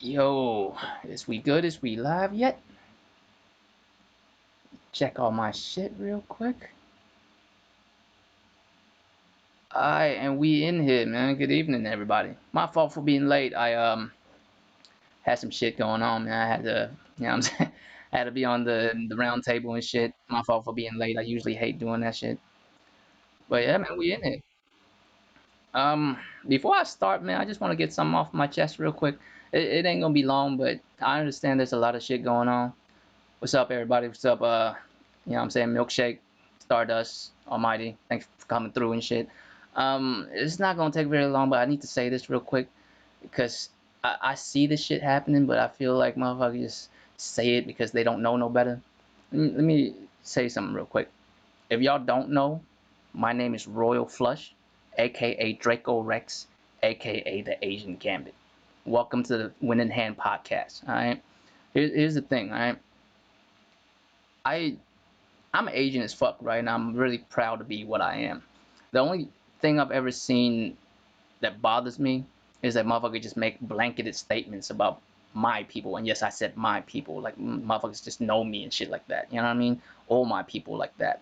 Yo, is we good? Is we live yet? Check all my shit real quick. Alright, and we in here, man. Good evening, everybody. My fault for being late. I had some shit going on, man. I had to, what I'm saying, had to be on the round table and shit. My fault for being late. I usually hate doing that shit. But yeah, man, we in here. Before I start, man, I just want to get something off my chest real quick. It ain't gonna be long, but I understand there's a lot of shit going on. What's up, everybody? What's up? What I'm saying? Milkshake, Stardust, Almighty. Thanks for coming through and shit. It's not gonna take very long, but I need to say this real quick because I see this shit happening, but I feel like motherfuckers just say it because they don't know no better. Let me say something real quick. If y'all don't know, my name is Royal Flush, aka Draco Rex, aka the Asian Gambit. Welcome to the Win in Hand podcast. All right. Here's the thing. All right. I I'm Asian as fuck, right? And I'm really proud to be what I am. The only thing I've ever seen that bothers me is that motherfuckers just make blanketed statements about my people. And yes, I said my people. Like motherfuckers just know me and shit like that. You know what I mean? All my people like that.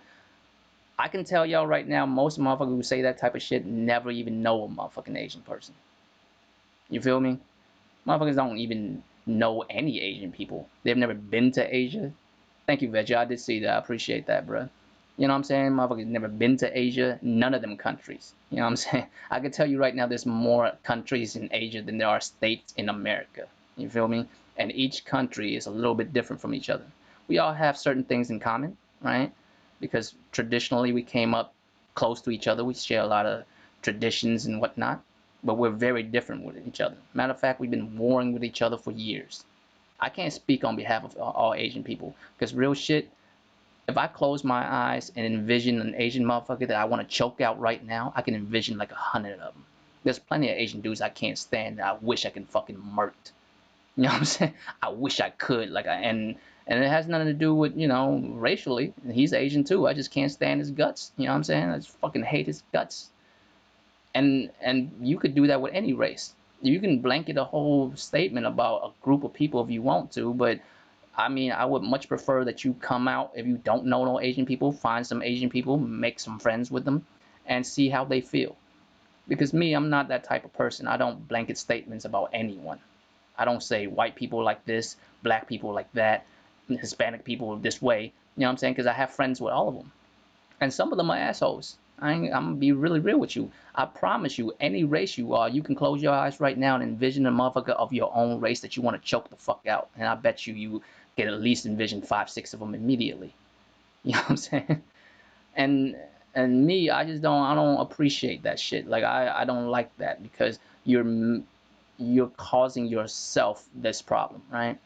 I can tell y'all right now, most motherfuckers who say that type of shit never even know a motherfucking Asian person. You feel me? Motherfuckers don't even know any Asian people. They've never been to Asia. Thank you, Veggie. I did see that. I appreciate that, bro. You know what I'm saying? Motherfuckers never been to Asia. None of them countries. You know what I'm saying? I can tell you right now, there's more countries in Asia than there are states in America. You feel me? And each country is a little bit different from each other. We all have certain things in common, right? Because traditionally we came up close to each other. We share a lot of traditions and whatnot, but we're very different with each other. Matter of fact, we've been warring with each other for years. I can't speak on behalf of all Asian people because real shit, if I close my eyes and envision an Asian motherfucker that I want to choke out right now, I can envision like 100 of them. There's plenty of Asian dudes I can't stand that I wish I can fucking murk. You know what I'm saying? I wish I could. And it has nothing to do with, racially. He's Asian too. I just can't stand his guts. You know what I'm saying? I just fucking hate his guts. And you could do that with any race. You can blanket a whole statement about a group of people if you want to, but I mean, I would much prefer that you come out if you don't know no Asian people, find some Asian people, make some friends with them, and see how they feel. Because me, I'm not that type of person. I don't blanket statements about anyone. I don't say white people like this, black people like that, Hispanic people this way. You know what I'm saying? Because I have friends with all of them. And some of them are assholes. I'm gonna be really real with you. I promise you, any race you are, you can close your eyes right now and envision a motherfucker of your own race that you want to choke the fuck out. And I bet you can at least envision five, six of them immediately. You know what I'm saying? And and me, I don't appreciate that shit. Like I don't like that because you're causing yourself this problem, right?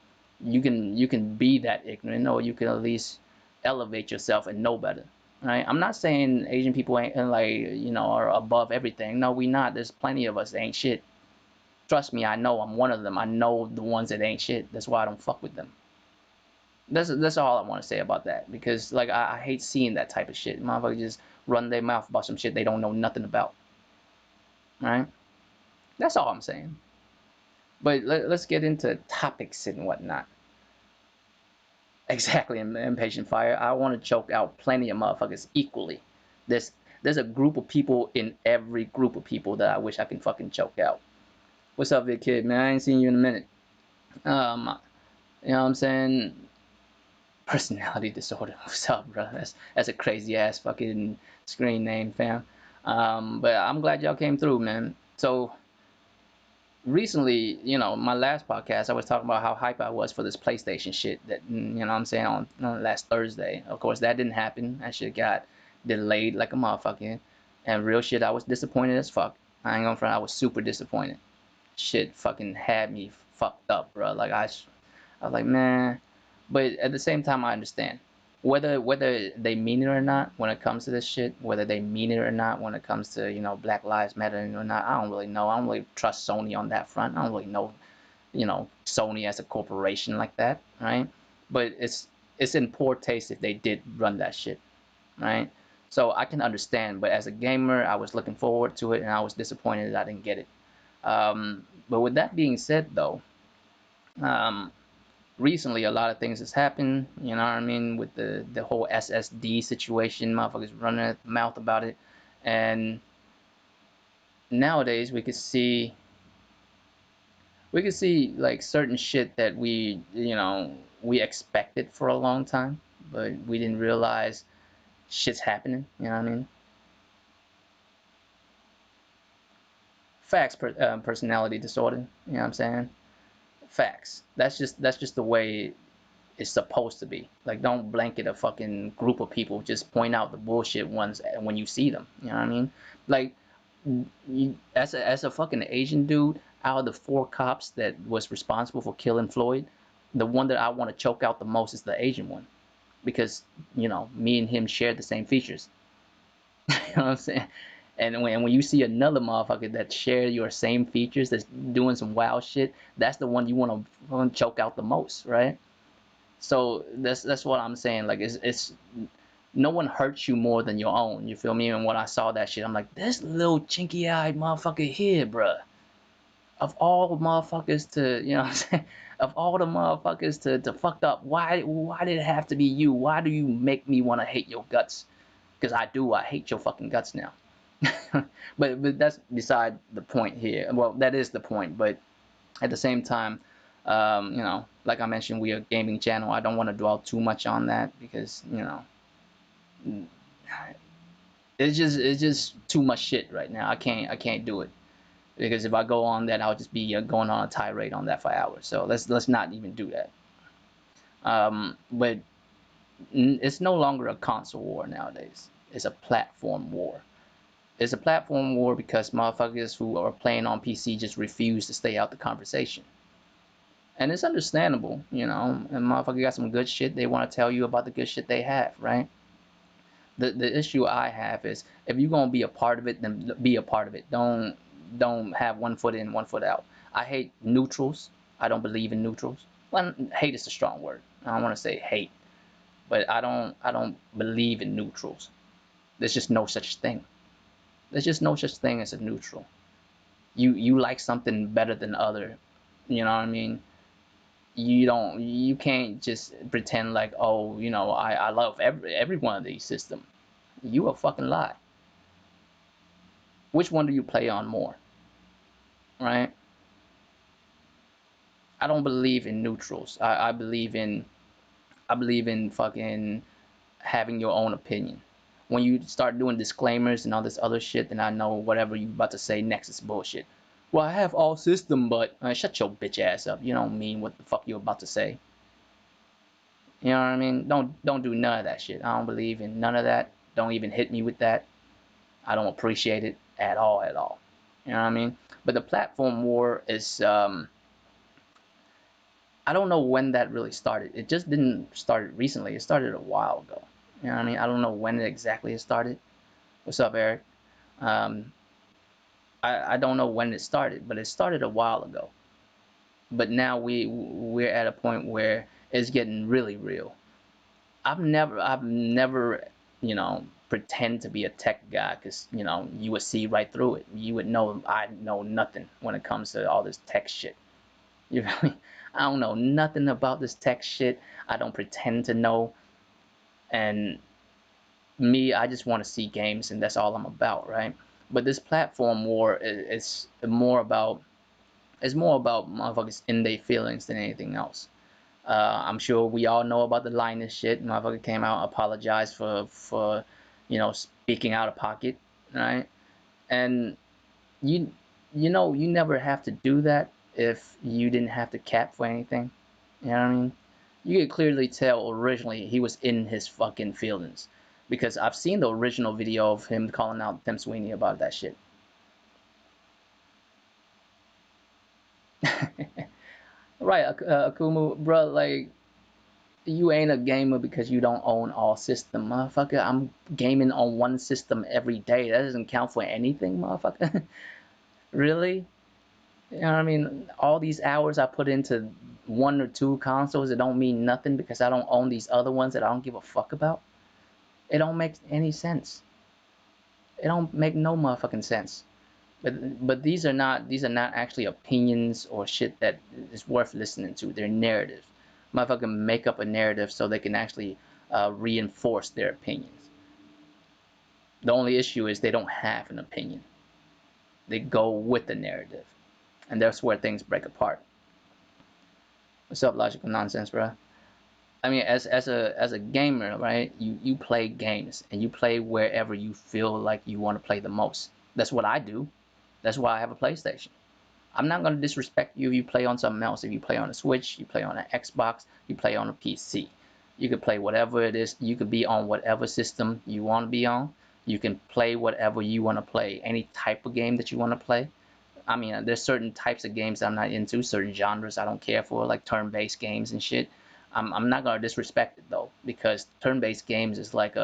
You can be that ignorant, or you can at least elevate yourself and know better, right? I'm not saying Asian people ain't like are above everything. No, we not. There's plenty of us that ain't shit. Trust me, I know I'm one of them. I know the ones that ain't shit. That's why I don't fuck with them. That's all I want to say about that because like I hate seeing that type of shit. Motherfuckers just run their mouth about some shit they don't know nothing about, right? That's all I'm saying. But let's get into topics and whatnot. Exactly, impatient fire. I want to choke out plenty of motherfuckers equally. There's there's a group of people in every group of people that I wish I can fucking choke out. What's up, Vic Kid? Man, I ain't seen you in a minute. You know what I'm saying? Personality disorder. What's up, bro? That's a crazy ass fucking screen name, fam. But I'm glad y'all came through, man. So recently, my last podcast, I was talking about how hype I was for this PlayStation shit that, what I'm saying, on last Thursday. Of course, that didn't happen. That shit got delayed like a motherfucker. And real shit, I was disappointed as fuck. I ain't gonna front, I was super disappointed. Shit fucking had me fucked up, bro. Like, I was like, man. But at the same time, I understand whether they mean it or not when it comes to this shit, whether they mean it or not when it comes to Black Lives Matter or not. I don't really know. I don't really trust Sony on that front. I don't really know Sony as a corporation like that, right? But it's in poor taste if they did run that shit, right? So I can understand. But as a gamer, I was looking forward to it, and I was disappointed that I didn't get it. But with that being said, though. Um, Recently, a lot of things has happened. You know what I mean, with the whole SSD situation. Motherfuckers running at the mouth about it, and nowadays we could see like certain shit that we expected for a long time, but we didn't realize shit's happening. You know what I mean? Facts, personality disorder. You know what I'm saying? Facts. That's just the way it's supposed to be. Like, don't blanket a fucking group of people. Just point out the bullshit ones when you see them. You know what I mean? Like, as a fucking Asian dude, out of the 4 cops that was responsible for killing Floyd, the one that I want to choke out the most is the Asian one, because me and him share the same features. You know what I'm saying? And when you see another motherfucker that share your same features, that's doing some wild shit, that's the one you want to choke out the most, right? So that's what I'm saying. Like, it's no one hurts you more than your own. You feel me? And when I saw that shit, I'm like, this little chinky eyed motherfucker here, bruh. Of all motherfuckers to, you know what I'm saying? Of all the motherfuckers to fucked up, why did it have to be you? Why do you make me want to hate your guts? Because I do. I hate your fucking guts now. But that's beside the point here. Well, that is the point. But at the same time, like I mentioned, we are a gaming channel. I don't want to dwell too much on that because it's just too much shit right now. I can't do it, because if I go on that, I'll just be going on a tirade on that for hours. So let's not even do that. But it's no longer a console war nowadays. It's a platform war. It's a platform war because motherfuckers who are playing on PC just refuse to stay out the conversation. And it's understandable, and motherfucker got some good shit. They want to tell you about the good shit they have, right? The issue I have is, if you're gonna be a part of it, then be a part of it. Don't have one foot in, one foot out. I hate neutrals. I don't believe in neutrals. Well, hate is a strong word. I don't want to say hate, but I don't believe in neutrals. There's just no such thing. There's just no such thing as a neutral. You like something better than other. You know what I mean? You can't just pretend like, oh, I love every one of these systems. You a fucking lie. Which one do you play on more, right? I don't believe in neutrals. I believe in fucking having your own opinion. When you start doing disclaimers and all this other shit, then I know whatever you about to say next is bullshit. Well, I have all system, but shut your bitch ass up. You don't mean what the fuck you're about to say. You know what I mean? Don't do none of that shit. I don't believe in none of that. Don't even hit me with that. I don't appreciate it at all, at all. You know what I mean? But the platform war is, I don't know when that really started. It just didn't start recently. It started a while ago. You know what I mean? I don't know when exactly it started. What's up, Eric? Um, I don't know when it started, but it started a while ago. But now we're at a point where it's getting really real. I've never, pretend to be a tech guy, because you would see right through it. You would know I know nothing when it comes to all this tech shit. You feel me? I don't know nothing about this tech shit. I don't pretend to know. And me, I just want to see games, and that's all I'm about, right? But this platform war is more about motherfuckers in their feelings than anything else. I'm sure we all know about the Linus shit. Motherfucker came out, apologized for speaking out of pocket, right? And you you never have to do that if you didn't have to cap for anything. You know what I mean? You could clearly tell originally he was in his fucking feelings, because I've seen the original video of him calling out Tim Sweeney about that shit. Right, Akumu, bro, like, you ain't a gamer because you don't own all system, motherfucker. I'm gaming on one system every day. That doesn't count for anything, motherfucker. Really? You know what I mean? All these hours I put into one or two consoles, it don't mean nothing because I don't own these other ones that I don't give a fuck about. It don't make any sense. It don't make no motherfucking sense. But these are not actually opinions or shit that is worth listening to. They're narratives. Motherfucker make up a narrative so they can actually reinforce their opinions. The only issue is they don't have an opinion. They go with the narrative, and that's where things break apart. What's up, logical nonsense, bro? I mean, as a gamer, right? You play games and you play wherever you feel like you want to play the most. That's what I do. That's why I have a PlayStation. I'm not gonna disrespect you if you play on something else. If you play on a Switch, you play on an Xbox, you play on a PC. You could play whatever it is. You could be on whatever system you want to be on. You can play whatever you want to play. Any type of game that you want to play. I mean, there's certain types of games I'm not into, certain genres I don't care for, like turn-based games and shit. I'm not gonna disrespect it though, because turn-based games is like you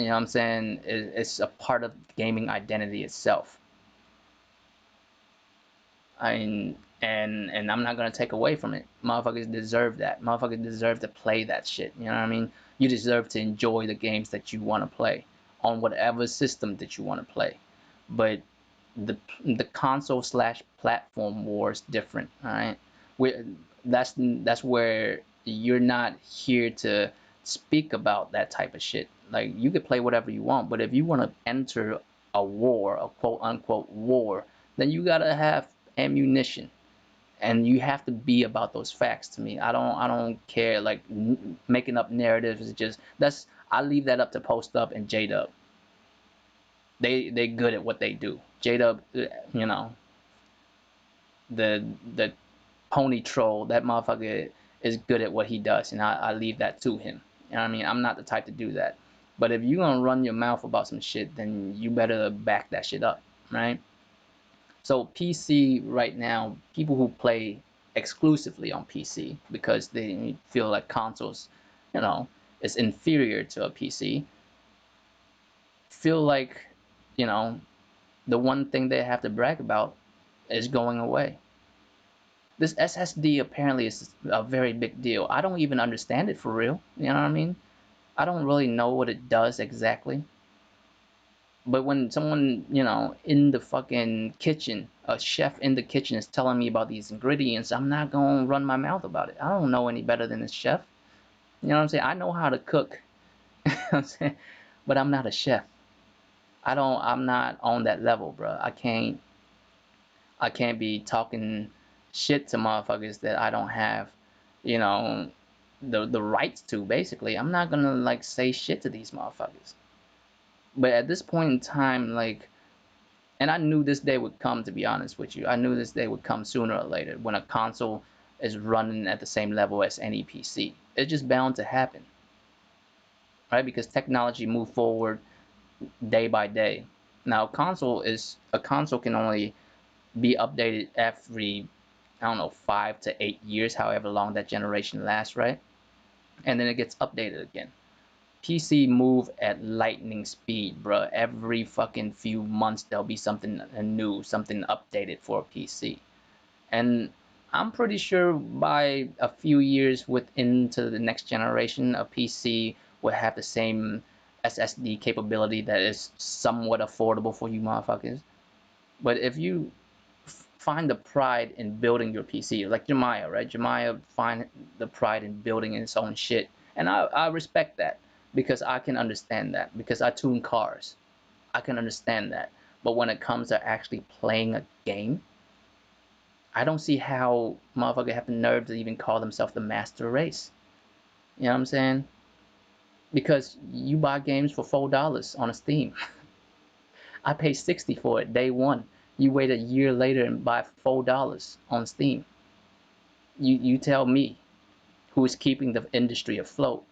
know what I'm saying? It's a part of gaming identity itself. I mean, and I'm not gonna take away from it. Motherfuckers deserve that. Motherfuckers deserve to play that shit. You know what I mean? You deserve to enjoy the games that you want to play on whatever system that you want to play. But the console slash platform war is different. All right, we that's where you're not here to speak about that type of shit. Like you could play whatever you want, but if you want to enter a war, a quote unquote war, then you gotta have ammunition, and you have to be about those facts. To me, I don't care like making up narratives. Is just that's I leave that up to Post Up and J Dub. They good at what they do. J Dub, you know, the pony troll, that motherfucker is good at what he does, and I leave that to him. You know what I mean? I'm not the type to do that. But if you're gonna run your mouth about some shit, then you better back that shit up, right? So PC right now, people who play exclusively on PC because they feel like consoles, you know, is inferior to a PC, feel like, you know, the one thing they have to brag about is going away. This SSD apparently is a very big deal. I don't even understand it for real. You know what I mean? I don't really know what it does exactly. But when someone, you know, in the fucking kitchen, a chef in the kitchen is telling me about these ingredients, I'm not gonna run my mouth about it. I don't know any better than this chef. You know what I'm saying? I know how to cook. You know what I'm saying? But I'm not a chef. I'm not on that level, bro. I can't be talking shit to motherfuckers that I don't have, you know, the rights to. Basically, I'm not gonna like say shit to these motherfuckers. But at this point in time, like, and I knew this day would come. To be honest with you, I knew this day would come sooner or later when a console is running at the same level as any PC. It's just bound to happen, right? Because technology move forward day by day. Now, a console can only be updated every, I don't know, 5 to 8 years, however long that generation lasts, right? And then it gets updated again. PC move at lightning speed, bro. Every fucking few months there'll be something new, something updated for a PC. And I'm pretty sure by a few years into the next generation, a PC will have the same SSD capability that is somewhat affordable for you motherfuckers. But if you find the pride in building your PC, like Jemiah, right? Jemiah find the pride in building his own shit, and I respect that because I can understand that because I tune cars. I can understand that. But when it comes to actually playing a game, I don't see how motherfucker have the nerve to even call themselves the master race. You know what I'm saying? Because you buy games for $4 on a Steam. I pay 60 for it day one. You wait a year later and buy $4 on Steam. You tell me who is keeping the industry afloat.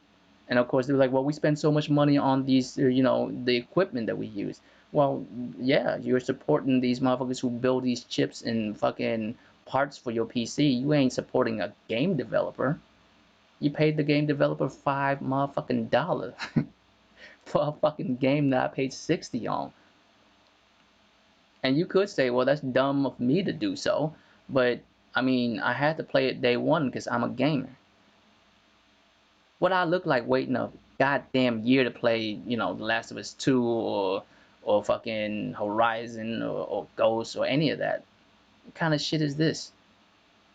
And of course they're like, well, we spend so much money on these, you know, the equipment that we use. Well, yeah, you're supporting these motherfuckers who build these chips and fucking parts for your PC. You ain't supporting a game developer. You paid the game developer $5 for a fucking game that I paid 60 on. And you could say, well, that's dumb of me to do so, but I mean, I had to play it day one because I'm a gamer. What I look like waiting a goddamn year to play, you know, The Last of Us 2 or or fucking Horizon or Ghost or any of that. What kind of shit is this?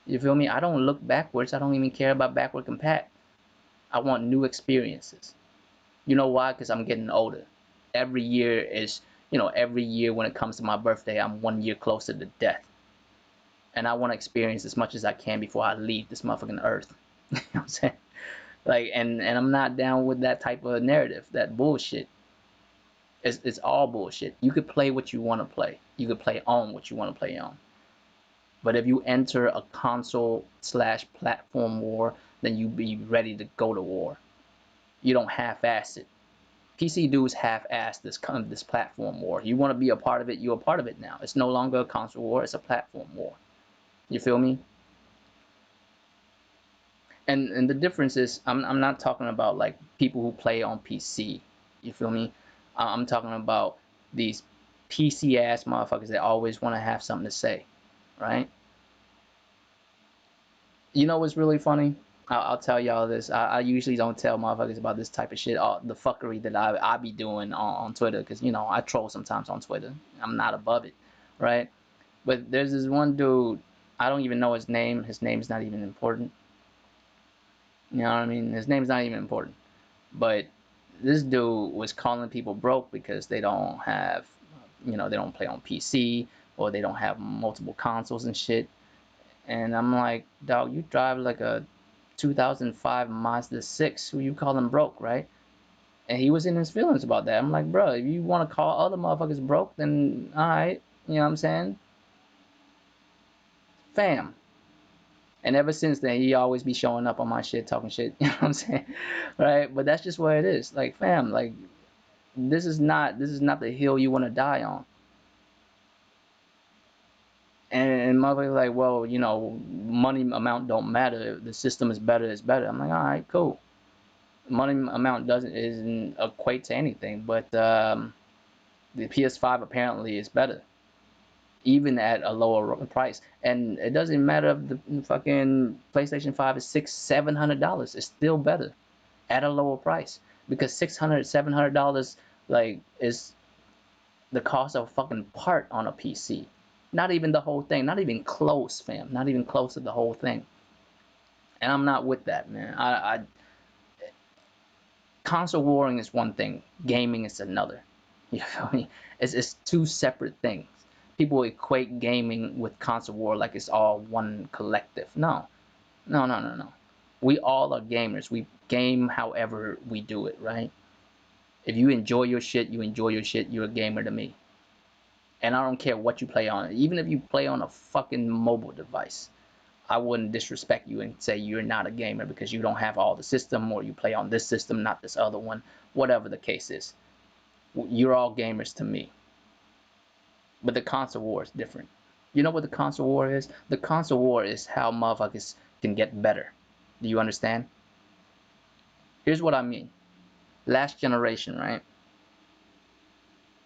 You feel me? I don't look backwards. I don't even care about backward compat. I want new experiences. You know why? Because I'm getting older. Every year is, every year when it comes to my birthday, I'm 1 year closer to death. And I want to experience as much as I can before I leave this motherfucking earth. You know what I'm saying? Like, and I'm not down with that type of narrative, that bullshit. It's all bullshit. You could play what you want to play. You could play on what you want to play on. But if you enter a console slash platform war, then you be ready to go to war. You don't half-ass it. PC dudes half-ass this platform war. You want to be a part of it, you're a part of it now. It's no longer a console war, it's a platform war. You feel me? And the difference is, I'm not talking about like people who play on PC. You feel me? I'm talking about these PC ass motherfuckers that always want to have something to say, right? You know what's really funny? I'll tell y'all this. I usually don't tell motherfuckers about this type of shit, the fuckery that I be doing on Twitter, because, I troll sometimes on Twitter. I'm not above it, right? But there's this one dude, I don't even know his name. His name's not even important. You know what I mean? His name's not even important. But this dude was calling people broke because they don't have, they don't play on PC, or they don't have multiple consoles and shit. And I'm like, dog, you drive like a 2005 Mazda 6, who you call him broke, right? And he was in his feelings about that. I'm like, bro, if you want to call other motherfuckers broke, then alright, you know what I'm saying? Fam. And ever since then, he always be showing up on my shit, talking shit, you know what I'm saying? Right? But that's just what it is. Like, fam, like, this is not the hill you want to die on. And motherfuckers like, well, money amount don't matter. The system is better, it's better. I'm like, alright, cool. Money amount isn't equate to anything, but the PS5 apparently is better, even at a lower price. And it doesn't matter if the fucking PlayStation 5 is $600-$700. It's still better at a lower price, because $600-$700 like is the cost of a fucking part on a PC. Not even the whole thing. Not even close, fam. Not even close to the whole thing. And I'm not with that, man. Console warring is one thing, gaming is another. You feel me? It's two separate things. People equate gaming with console war like it's all one collective. No, no, no, no, no. We all are gamers. We game however we do it, right? If you enjoy your shit, you enjoy your shit. You're a gamer to me. And I don't care what you play on. Even if you play on a fucking mobile device, I wouldn't disrespect you and say you're not a gamer because you don't have all the system, or you play on this system, not this other one, whatever the case is. You're all gamers to me. But the console war is different. You know what the console war is? The console war is how motherfuckers can get better. Do you understand? Here's what I mean. Last generation, right?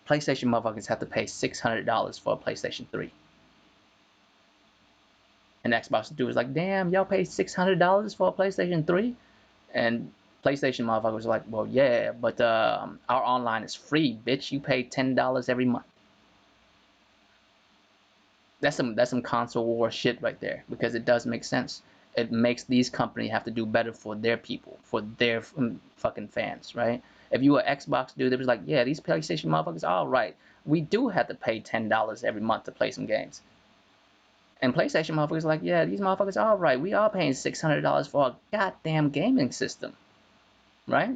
PlayStation motherfuckers have to pay $600 for a PlayStation 3. And Xbox dude was like, damn, y'all pay $600 for a PlayStation 3? And PlayStation motherfuckers was like, well, yeah, but our online is free, bitch. You pay $10 every month. That's some console war shit right there, because it does make sense. It makes these companies have to do better for their people, for their fucking fans, right? If you were Xbox dude, it was like, yeah, these PlayStation motherfuckers, all right, we do have to pay $10 every month to play some games. And PlayStation motherfuckers like, yeah, these motherfuckers, all right, we are paying $600 for a goddamn gaming system, right?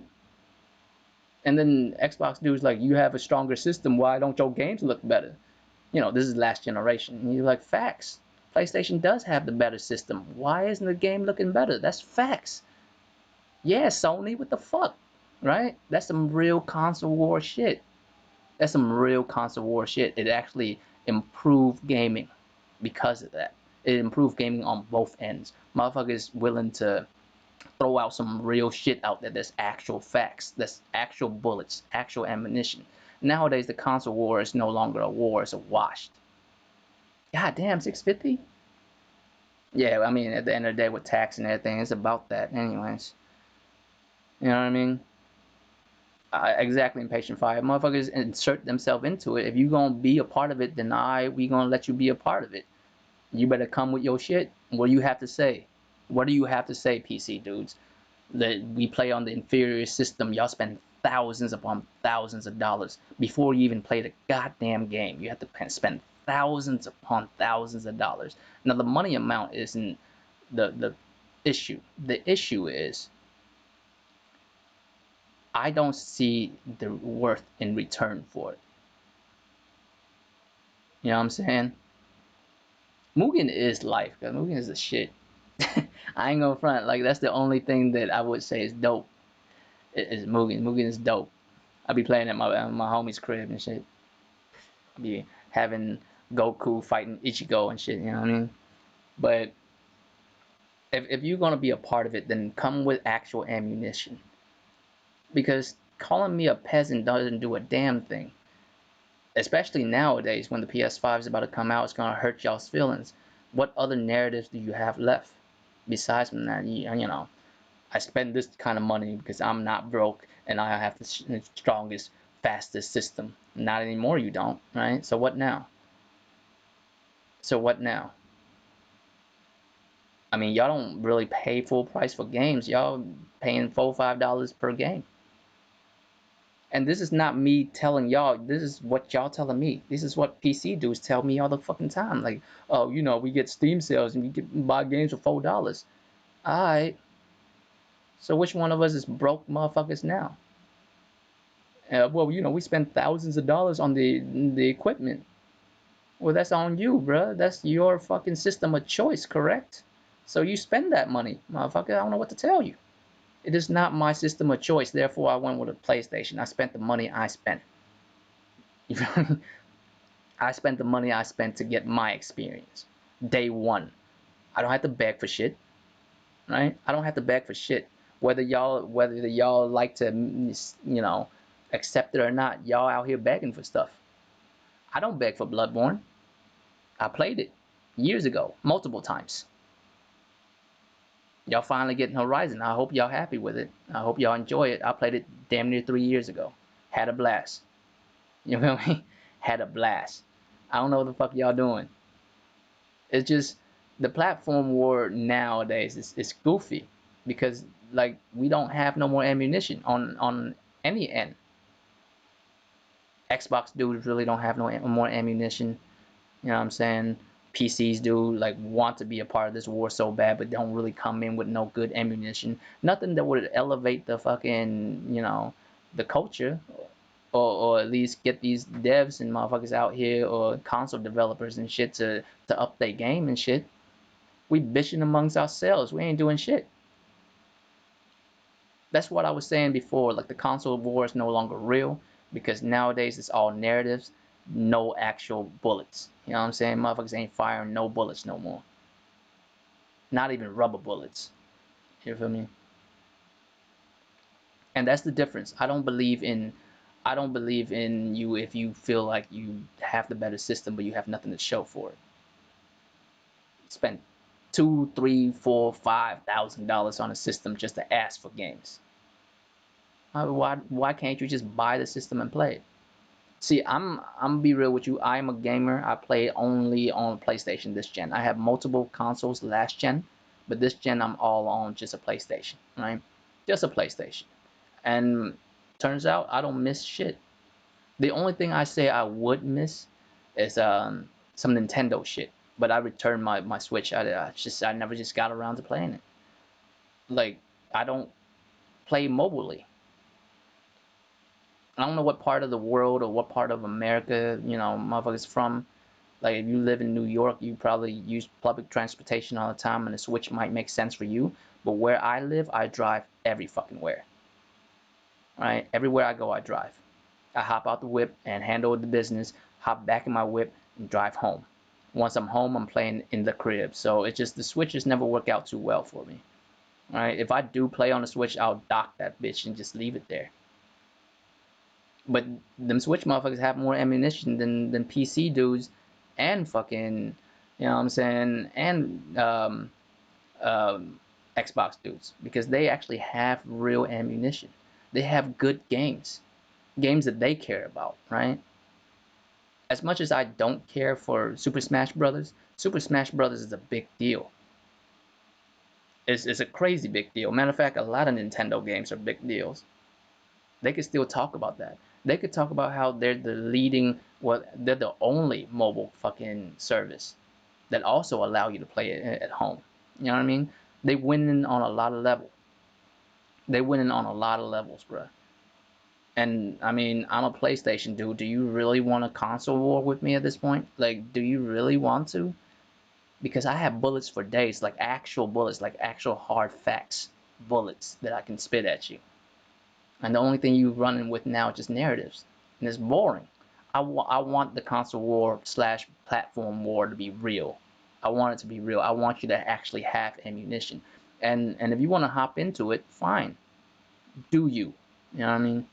And then Xbox dudes like, you have a stronger system, why don't your games look better? This is last generation. And you're like, facts. PlayStation does have the better system. Why isn't the game looking better? That's facts. Yeah, Sony, what the fuck? Right? That's some real console war shit. That's some real console war shit. It actually improved gaming because of that. It improved gaming on both ends. Motherfuckers willing to throw out some real shit out there. That's actual facts. That's actual bullets, actual ammunition. Nowadays, the console war is no longer a war. It's a wash. God damn, 650? Yeah, I mean, at the end of the day, with tax and everything, it's about that anyways. You know what I mean? Exactly, impatient fire. Motherfuckers insert themselves into it. If you gonna be a part of it, then we gonna let you be a part of it. You better come with your shit. What do you have to say? What do you have to say, PC dudes? That we play on the inferior system. Y'all spend thousands upon thousands of dollars before you even play the goddamn game. You have to spend thousands upon thousands of dollars. Now the money amount isn't the issue. The issue is I don't see the worth in return for it. You know what I'm saying? Mugen is life, cause Mugen is the shit. I ain't gonna front. Like that's the only thing that I would say is dope. Is Mugen. Mugen is dope. I be playing at my homie's crib and shit. I be having Goku fighting Ichigo and shit. You know what I mean? But if you're gonna be a part of it, then come with actual ammunition. Because calling me a peasant doesn't do a damn thing. Especially nowadays when the PS5 is about to come out, it's gonna hurt y'all's feelings. What other narratives do you have left besides from that? You know, I spend this kind of money because I'm not broke and I have the strongest, fastest system. Not anymore, you don't, right? So what now? So what now? I mean, y'all don't really pay full price for games. Y'all paying $4-5 per game. And this is not me telling y'all. This is what y'all telling me. This is what PC dudes tell me all the fucking time. Like, oh, you know, we get Steam sales and we get buy games for $4. Alright. So which one of us is broke motherfuckers now? Well, you know, we spend thousands of dollars on the equipment. Well, that's on you, bruh. That's your fucking system of choice, correct? So you spend that money, motherfucker. I don't know what to tell you. It is not my system of choice. Therefore, I went with a PlayStation. I spent the money I spent. You feel me? I spent the money I spent to get my experience. Day one. I don't have to beg for shit. Right? I don't have to beg for shit. Whether y'all like to, you know, accept it or not, y'all out here begging for stuff. I don't beg for Bloodborne. I played it years ago, multiple times. Y'all finally getting Horizon. I hope y'all happy with it. I hope y'all enjoy it. I played it damn near 3 years ago. Had a blast. You feel me? Had a blast. I don't know what the fuck y'all doing. It's just the platform war nowadays is goofy because like we don't have no more ammunition on any end. Xbox dudes really don't have no more ammunition. You know what I'm saying? PCs do like want to be a part of this war so bad, but don't really come in with no good ammunition. Nothing that would elevate the fucking, you know, the culture, or at least get these devs and motherfuckers out here or console developers and shit to update game and shit. We bitching amongst ourselves. We ain't doing shit. That's what I was saying before. Like the console war is no longer real because nowadays it's all narratives, no actual bullets. You know what I'm saying? Motherfuckers ain't firing no bullets no more. Not even rubber bullets. You feel me? And that's the difference. I don't believe in you if you feel like you have the better system but you have nothing to show for it. Spend $2, $3, $4, $5,000 on a system just to ask for games. Why can't you just buy the system and play it? See, I'm be real with you. I'm a gamer. I play only on PlayStation this gen. I have multiple consoles last gen, but this gen I'm all on just a PlayStation, right? Just a PlayStation. And turns out I don't miss shit. The only thing I say I would miss is some Nintendo shit. But I returned my Switch. I never just got around to playing it. Like I don't play mobilely. I don't know what part of the world or what part of America, you know, motherfuckers from. Like if you live in New York, you probably use public transportation all the time and the Switch might make sense for you. But where I live, I drive every fucking where. Right? Everywhere I go, I drive. I hop out the whip and handle the business, hop back in my whip and drive home. Once I'm home, I'm playing in the crib. So it's just the Switches never work out too well for me. Right? If I do play on the Switch, I'll dock that bitch and just leave it there. But them Switch motherfuckers have more ammunition than PC dudes and fucking, you know what I'm saying, and Xbox dudes because they actually have real ammunition. They have good games, games that they care about, right? As much as I don't care for Super Smash Brothers, Super Smash Brothers is a big deal. It's a crazy big deal. Matter of fact, a lot of Nintendo games are big deals. They could still talk about that. They could talk about how they're the leading, well, they're the only mobile fucking service that also allow you to play it at home. You know what I mean? They winning on a lot of levels. They winning on a lot of levels, bruh. And I mean, I'm a PlayStation dude. Do you really want a console war with me at this point? Like, do you really want to? Because I have bullets for days, like actual bullets, like actual hard facts bullets that I can spit at you. And the only thing you running with now is just narratives, and it's boring. I want the console war slash platform war to be real. I want it to be real. I want you to actually have ammunition. And if you want to hop into it, fine. Do you? You know what I mean?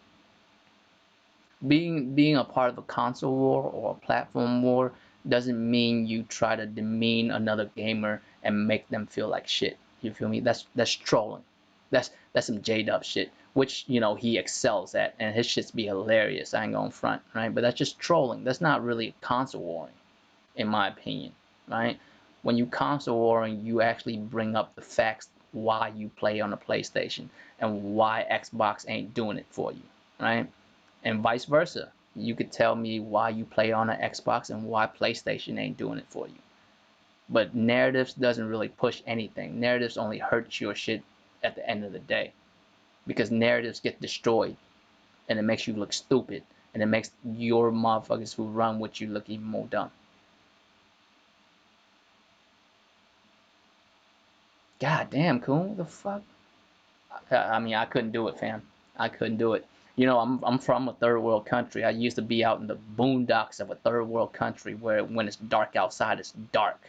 Being a part of a console war or a platform war doesn't mean you try to demean another gamer and make them feel like shit. You feel me? That's trolling. That's some J-Dub shit, which he excels at, and his shits be hilarious. I ain't going front, right? But that's just trolling. That's not really console warring, in my opinion, right? When you console warring, you actually bring up the facts why you play on a PlayStation and why Xbox ain't doing it for you, right? And vice versa. You could tell me why you play on an Xbox and why PlayStation ain't doing it for you. But narratives doesn't really push anything. Narratives only hurt your shit at the end of the day. Because narratives get destroyed. And it makes you look stupid. And it makes your motherfuckers who run with you look even more dumb. God damn, Coon. What the fuck? I mean, I couldn't do it, fam. I couldn't do it. I'm from a third world country. I used to be out in the boondocks of a third world country where when it's dark outside, it's dark.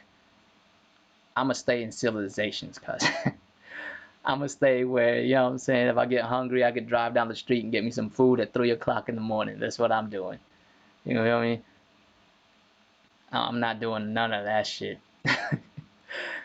I'ma stay in civilizations, cuz I'ma stay where, you know what I'm saying, if I get hungry, I could drive down the street and get me some food at 3 o'clock in the morning. That's what I'm doing. You know what I mean? I'm not doing none of that shit.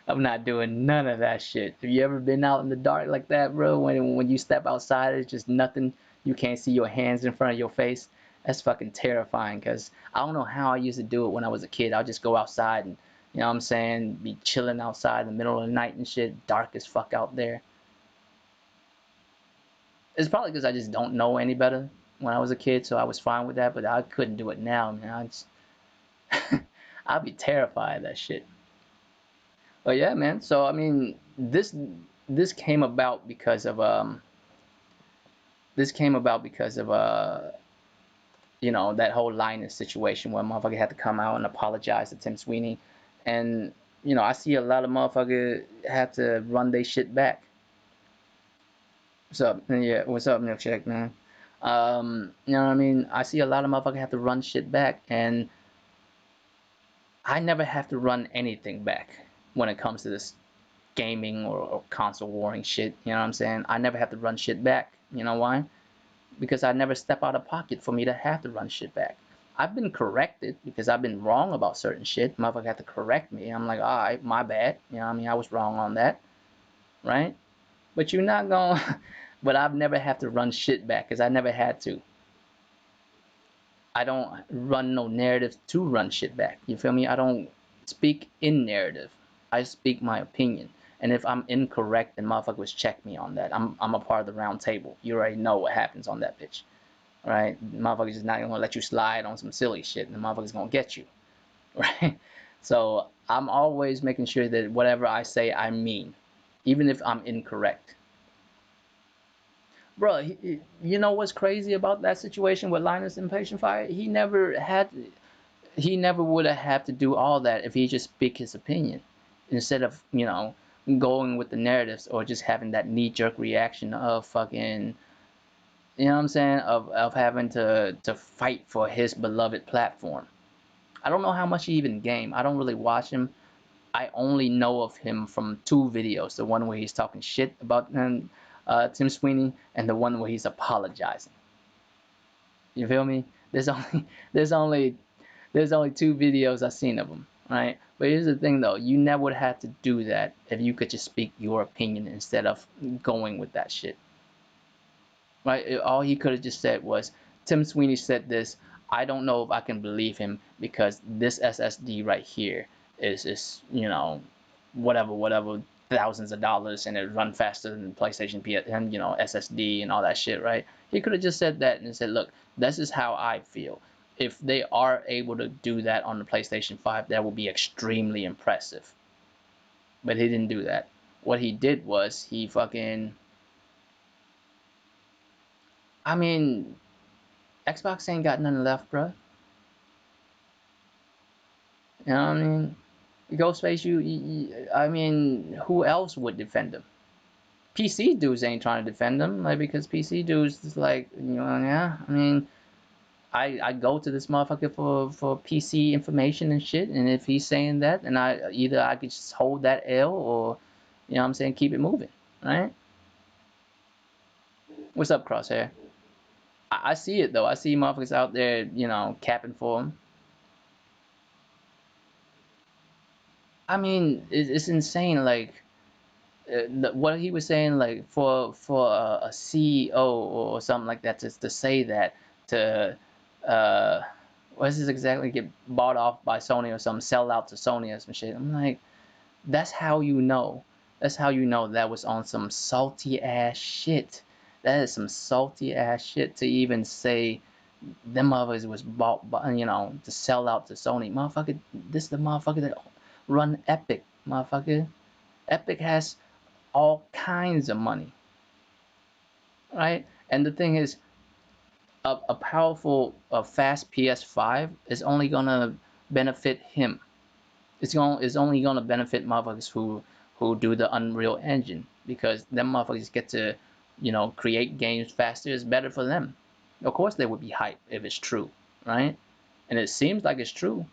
I'm not doing none of that shit. Have you ever been out in the dark like that, bro? When you step outside, it's just nothing. You can't see your hands in front of your face. That's fucking terrifying. Cause I don't know how I used to do it when I was a kid. I'll just go outside and you know what I'm saying, be chilling outside in the middle of the night and shit, dark as fuck out there. It's probably because I just don't know any better when I was a kid, so I was fine with that. But I couldn't do it now, man. I'd be terrified of that shit. But yeah, man. So I mean, this came about because of that whole Linus situation where motherfucker had to come out and apologize to Tim Sweeney, and I see a lot of motherfucker have to run their shit back. What's up? Yeah, what's up, Milkshake, man? You know what I mean? I see a lot of motherfuckers have to run shit back, and I never have to run anything back when it comes to this gaming or console warring shit. You know what I'm saying? I never have to run shit back. You know why? Because I never step out of pocket for me to have to run shit back. I've been corrected because I've been wrong about certain shit. Motherfucker had to correct me. I'm like, all right, my bad. You know what I mean? I was wrong on that, right? But you're not gonna. But I've never had to run shit back because I never had to. I don't run no narratives to run shit back. You feel me? I don't speak in narrative. I speak my opinion. And if I'm incorrect, then motherfuckers check me on that. I'm a part of the round table. You already know what happens on that bitch. Right? Motherfuckers is not gonna let you slide on some silly shit, and the motherfuckers gonna get you. Right? So I'm always making sure that whatever I say I mean, even if I'm incorrect. Bro, you know what's crazy about that situation with Linus and Patient Fire? He never would have had to do all that if he just speak his opinion instead of going with the narratives or just having that knee-jerk reaction of fucking you know what I'm saying of having to fight for his beloved platform. I don't know how much he even game. I don't really watch him. I only know of him from two videos. The one where he's talking shit about Tim Sweeney, and the one where he's apologizing. You feel me? There's only there's only there's only two videos I've seen of him, right? But here's the thing though, you never would have to do that if you could just speak your opinion instead of going with that shit, right? All he could have just said was, Tim Sweeney said this. I don't know if I can believe him because this SSD right here is whatever thousands of dollars and it run faster than PlayStation PS and SSD and all that shit, right? He could have just said that and said, look, this is how I feel. If they are able to do that on the PlayStation 5, that would be extremely impressive. But he didn't do that. What he did was he fucking, I mean, Xbox ain't got nothing left, bro. You know what I mean? Ghostface, I mean, who else would defend him? PC dudes ain't trying to defend him, like, because PC dudes is like, yeah. I mean, I go to this motherfucker for PC information and shit, and if he's saying that, and I could just hold that L, or what I'm saying, keep it moving, right? What's up, Crosshair? I see it though. I see motherfuckers out there, capping for him. I mean, it's insane. Like, what he was saying, like, for a CEO or something like that, to say that, to uh what is this exactly, get bought off by Sony or something, sell out to Sony or some shit. I'm like, that's how you know. That's how you know that was on some salty ass shit. That is some salty ass shit to even say them motherfuckers was bought by, to sell out to Sony. Motherfucker, this is the motherfucker that run Epic, motherfucker. Epic has all kinds of money, right? And the thing is, a powerful, fast PS5 is only gonna benefit him. It's only gonna benefit motherfuckers who do the Unreal Engine, because them motherfuckers get to, create games faster. It's better for them. Of course, they would be hyped if it's true, right? And it seems like it's true.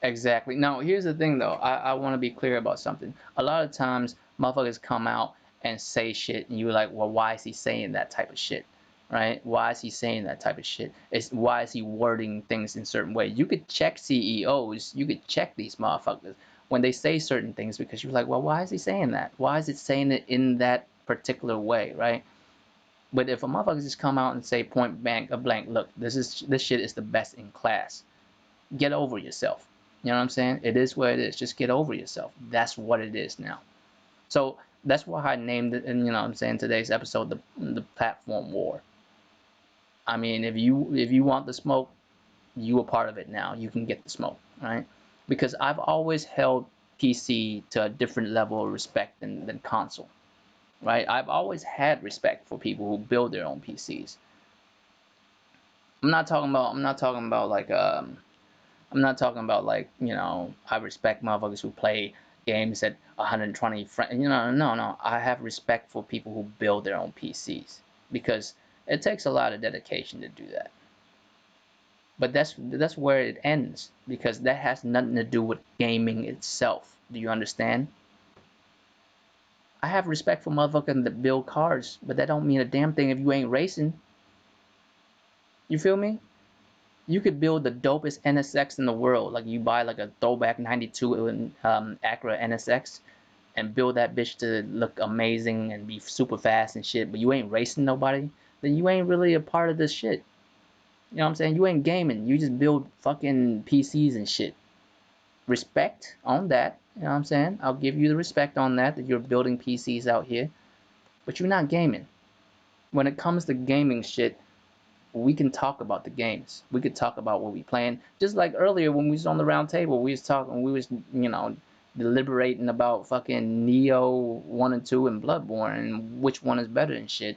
Exactly. Now, here's the thing, though. I want to be clear about something. A lot of times, motherfuckers come out and say shit, and you're like, well, why is he saying that type of shit? Right? Why is he saying that type of shit? Why is he wording things in certain way? You could check CEOs. You could check these motherfuckers when they say certain things, because you're like, well, why is he saying that? Why is it saying it in that particular way, right? But if a motherfucker just come out and say point blank, look, this shit is the best in class, get over yourself. You know what I'm saying? It is what it is. Just get over yourself. That's what it is now. So that's why I named it, and what I'm saying, today's episode, the platform war. I mean, if you want the smoke, you a part of it now. You can get the smoke, right? Because I've always held PC to a different level of respect than console, right? I've always had respect for people who build their own PCs. I'm not talking about like I'm not talking about, like, I respect motherfuckers who play games at 120 frames. No. I have respect for people who build their own PCs, because it takes a lot of dedication to do that. But that's where it ends, because that has nothing to do with gaming itself. Do you understand? I have respect for motherfuckers that build cars, but that don't mean a damn thing if you ain't racing. You feel me? You could build the dopest NSX in the world. Like, you buy like a throwback 92 Acura NSX and build that bitch to look amazing and be super fast and shit, but you ain't racing nobody, then you ain't really a part of this shit. You know what I'm saying? You ain't gaming. You just build fucking PCs and shit. Respect on that. You know what I'm saying? I'll give you the respect on that you're building PCs out here, but you're not gaming. When it comes to gaming shit, we can talk about the games. We could talk about what we playing. Just like earlier when we was on the round table, we was talking, we was, deliberating about fucking Neo 1 and 2 and Bloodborne and which one is better and shit.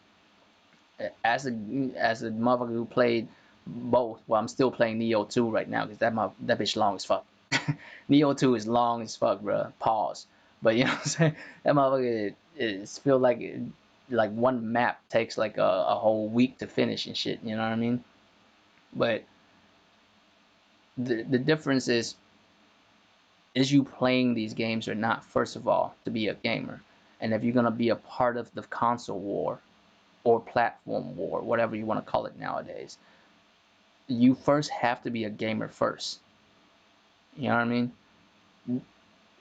As a motherfucker who played both, well, I'm still playing Neo 2 right now because that bitch long as fuck. Neo 2 is long as fuck, bro. Pause. But you know what I'm saying? That motherfucker is feel like one map takes like a whole week to finish and shit. You know what I mean? But the difference is you playing these games or not, first of all, to be a gamer. And if you're gonna be a part of the console war or platform war, whatever you want to call it nowadays, you first have to be a gamer first. You know what I mean?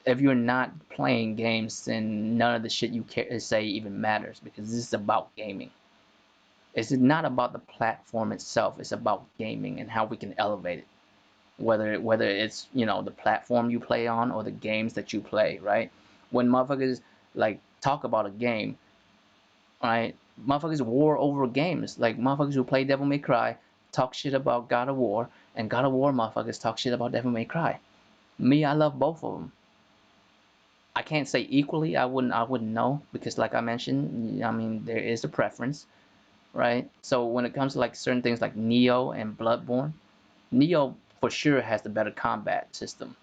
If you're not playing games, then none of the shit you care say even matters, because this is about gaming. It's not about the platform itself. It's about gaming and how we can elevate it. Whether it's, you know, the platform you play on or the games that you play, right? When motherfuckers like talk about a game, right? Motherfuckers war over games. Like motherfuckers who play Devil May Cry talk shit about God of War, and God of War motherfuckers talk shit about Devil May Cry. Me, I love both of them. I can't say equally. I wouldn't know, because like I mentioned, I mean, there is a preference, right? So when it comes to like certain things like Neo and Bloodborne, Neo for sure has the better combat system.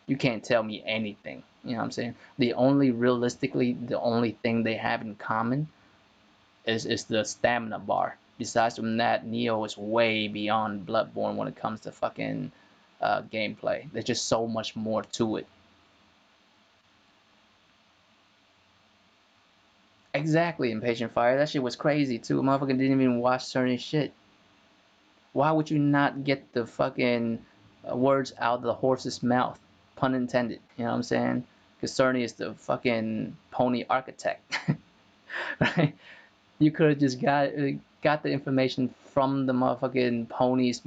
You can't tell me anything. You know what I'm saying? The only thing they have in common is the stamina bar. Besides from that, Neo is way beyond Bloodborne when it comes to fucking gameplay. There's just so much more to it. Exactly, Impatient Fire. That shit was crazy too. Motherfucker didn't even watch certain shit. Why would you not get the fucking words out of the horse's mouth? Pun intended. You know what I'm saying? Because Cerny is the fucking pony architect, right? You could have just got the information from the motherfucking pony's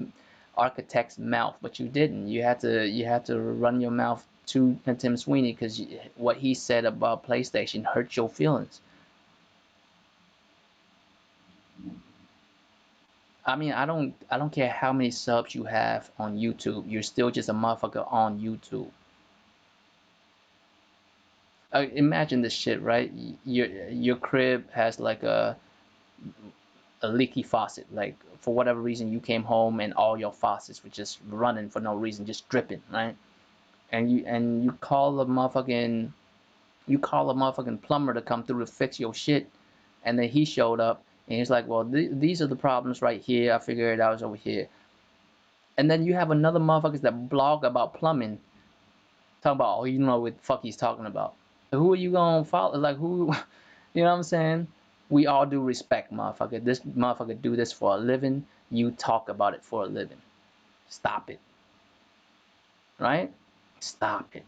architect's mouth, but you didn't. You had to run your mouth to Tim Sweeney, because what he said about PlayStation hurt your feelings. I mean, I don't care how many subs you have on YouTube. You're still just a motherfucker on YouTube. Imagine this shit, right? Your crib has like a leaky faucet. Like for whatever reason, you came home and all your faucets were just running for no reason, just dripping, right? And you call a motherfucking plumber to come through to fix your shit, and then he showed up and he's like, well, these are the problems right here. I figured it out, over here. And then you have another motherfuckers that blog about plumbing, talking about, oh, you know what the fuck he's talking about. Who are you gonna follow? Like who? You know what I'm saying? We all do respect, motherfucker. This motherfucker do this for a living. You talk about it for a living. Stop it, right? Stop it.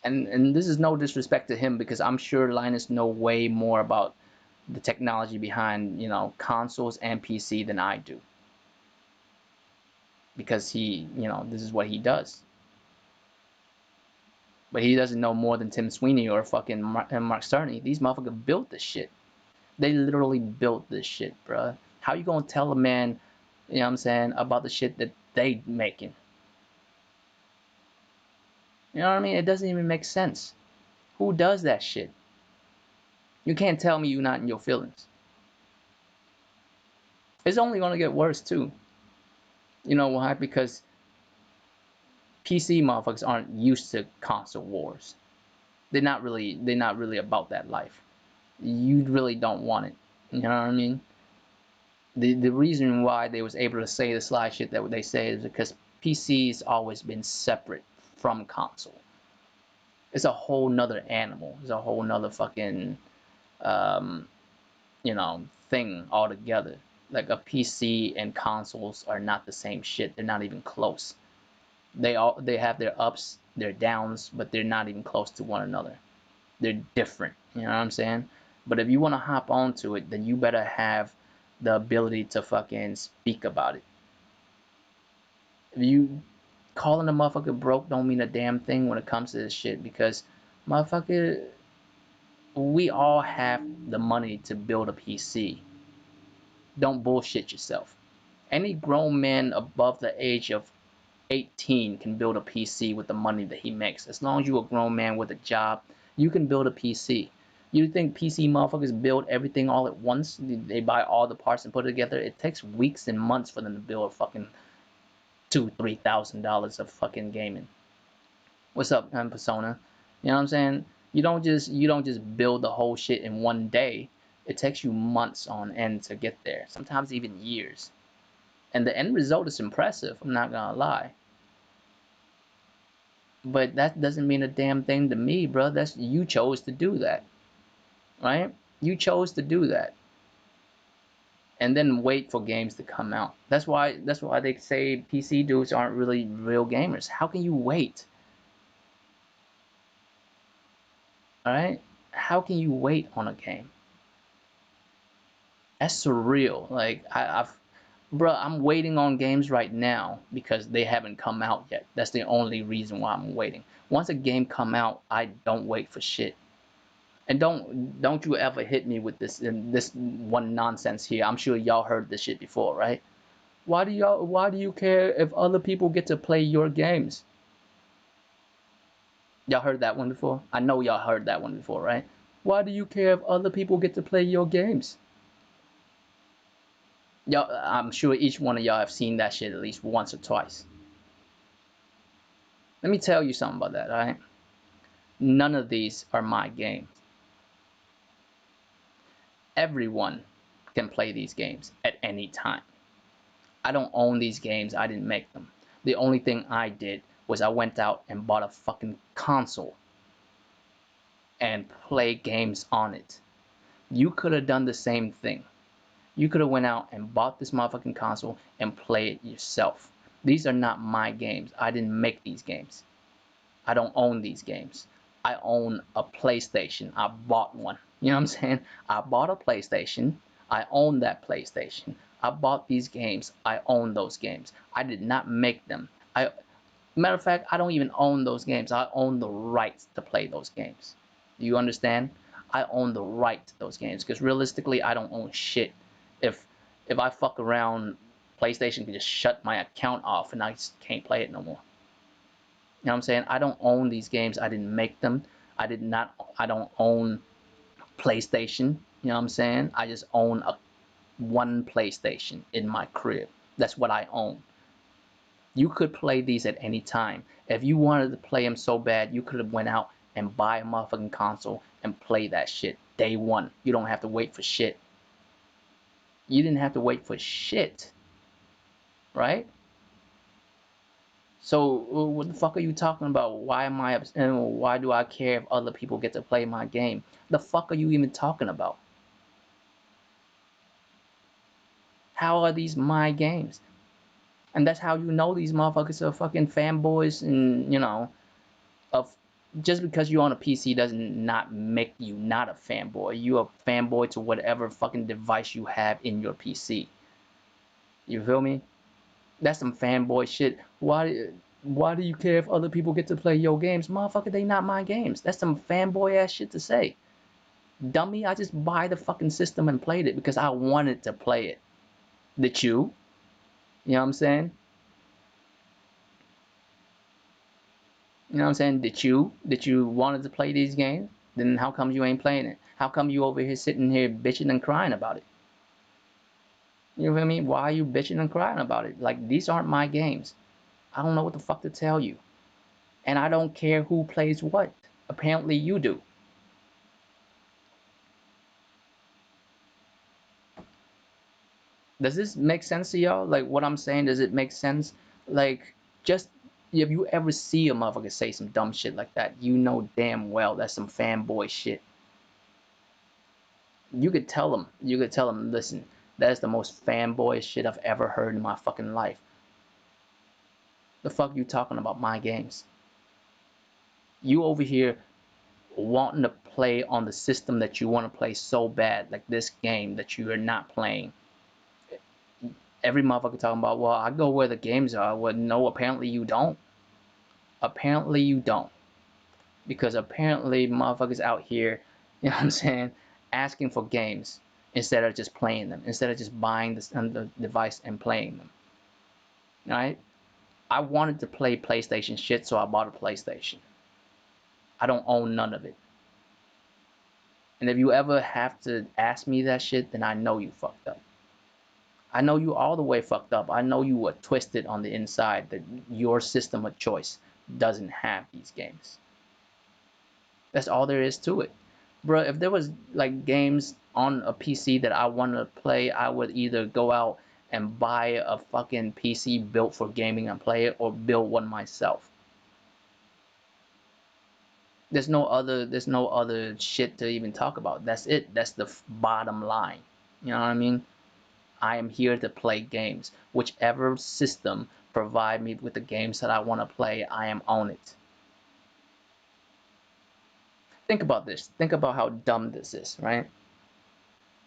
And this is no disrespect to him, because I'm sure Linus know way more about the technology behind, you know, consoles and PC than I do, because he, you know, this is what he does. But he doesn't know more than Tim Sweeney or fucking Mark Cerny. These motherfuckers built this shit. They literally built this shit, bruh. How you gonna tell a man, you know what I'm saying, about the shit that they making? You know what I mean? It doesn't even make sense. Who does that shit? You can't tell me you're not in your feelings. It's only gonna get worse too. You know why? Because PC motherfuckers aren't used to console wars. They're not really about that life. You really don't want it. You know what I mean? The reason why they was able to say the sly shit that they say is because PC's always been separate from console. It's a whole nother animal. It's a whole nother fucking um, thing altogether. Like a PC and consoles are not the same shit. They're not even close. They have their ups, their downs, but they're not even close to one another. They're different. You know what I'm saying? But if you want to hop onto it, then you better have the ability to fucking speak about it. If you calling a motherfucker broke don't mean a damn thing when it comes to this shit, because motherfucker, we all have the money to build a PC. Don't bullshit yourself. Any grown man above the age of 18 can build a PC with the money that he makes. As long as you're a grown man with a job, you can build a PC. You think PC motherfuckers build everything all at once? They buy all the parts and put it together? It takes weeks and months for them to build a fucking $2,000-3,000 of fucking gaming. What's up, Persona? You know what I'm saying? You don't just build the whole shit in one day. It takes you months on end to get there. Sometimes even years. And the end result is impressive, I'm not gonna lie. But that doesn't mean a damn thing to me, bro. That's you chose to do that, right? You chose to do that, and then wait for games to come out. That's why they say PC dudes aren't really real gamers. How can you wait? All right? How can you wait on a game? That's surreal. Like I've bro, I'm waiting on games right now because they haven't come out yet. That's the only reason why I'm waiting. Once a game come out, I don't wait for shit. And don't you ever hit me with this one nonsense here. I'm sure y'all heard this shit before, right? Why do you care if other people get to play your games? Y'all heard that one before? I know y'all heard that one before, right? Why do you care if other people get to play your games? Y'all, I'm sure each one of y'all have seen that shit at least once or twice. Let me tell you something about that, alright? None of these are my games. Everyone can play these games at any time. I don't own these games, I didn't make them. The only thing I did was I went out and bought a fucking console and play games on it. You could have done the same thing. You could have went out and bought this motherfucking console and play it yourself. These are not my games. I didn't make these games. I don't own these games. I own a PlayStation. I bought one. You know what I'm saying? I bought a PlayStation. I own that PlayStation. I bought these games. I own those games. I did not make them. Matter of fact, I don't even own those games. I own the rights to play those games. Do you understand? I own the right to those games because realistically, I don't own shit. If if I fuck around, PlayStation can just shut my account off and I just can't play it no more. You know what I'm saying? I don't own these games. I didn't make them. I did not. I don't own PlayStation. You know what I'm saying? I just own a one PlayStation in my crib. That's what I own. You could play these at any time. If you wanted to play them so bad, you could have went out and buy a motherfucking console and play that shit day one. You don't have to wait for shit. You didn't have to wait for shit, right? So what the fuck are you talking about? Why am I upset? Why do I care if other people get to play my game? The fuck are you even talking about? How are these my games? And that's how you know these motherfuckers are fucking fanboys and of just because you're on a PC doesn't not make you not a fanboy. You a fanboy to whatever fucking device you have in your PC. You feel me? That's some fanboy shit. Why do you care if other people get to play your games? Motherfucker, they not my games. That's some fanboy ass shit to say. Dummy, I just buy the fucking system and played it because I wanted to play it. Did you? You know what I'm saying? You know what I'm saying? Did you wanted to play these games? Then how come you ain't playing it? How come you over here sitting here bitching and crying about it? You know what I mean? Why are you bitching and crying about it? Like, these aren't my games. I don't know what the fuck to tell you. And I don't care who plays what. Apparently you do. Does this make sense to y'all? Like, what I'm saying, does it make sense? Like, just if you ever see a motherfucker say some dumb shit like that, you know damn well that's some fanboy shit. You could tell them, listen, that is the most fanboy shit I've ever heard in my fucking life. The fuck you talking about my games? You over here wanting to play on the system that you want to play so bad, like this game that you are not playing. Every motherfucker talking about, well, I go where the games are. Well, no, apparently you don't. Apparently you don't. Because apparently motherfuckers out here, you know what I'm saying, asking for games instead of just playing them, instead of just buying the device and playing them. Alright? I wanted to play PlayStation shit, so I bought a PlayStation. I don't own none of it. And if you ever have to ask me that shit, then I know you fucked up. I know you all the way fucked up. I know you were twisted on the inside that your system of choice doesn't have these games. That's all there is to it. Bro, if there was like games on a PC that I wanted to play, I would either go out and buy a fucking PC built for gaming and play it or build one myself. There's no other shit to even talk about. That's it. That's the bottom line. You know what I mean? I am here to play games. Whichever system provide me with the games that I want to play, I am on it. Think about this. Think about how dumb this is, right?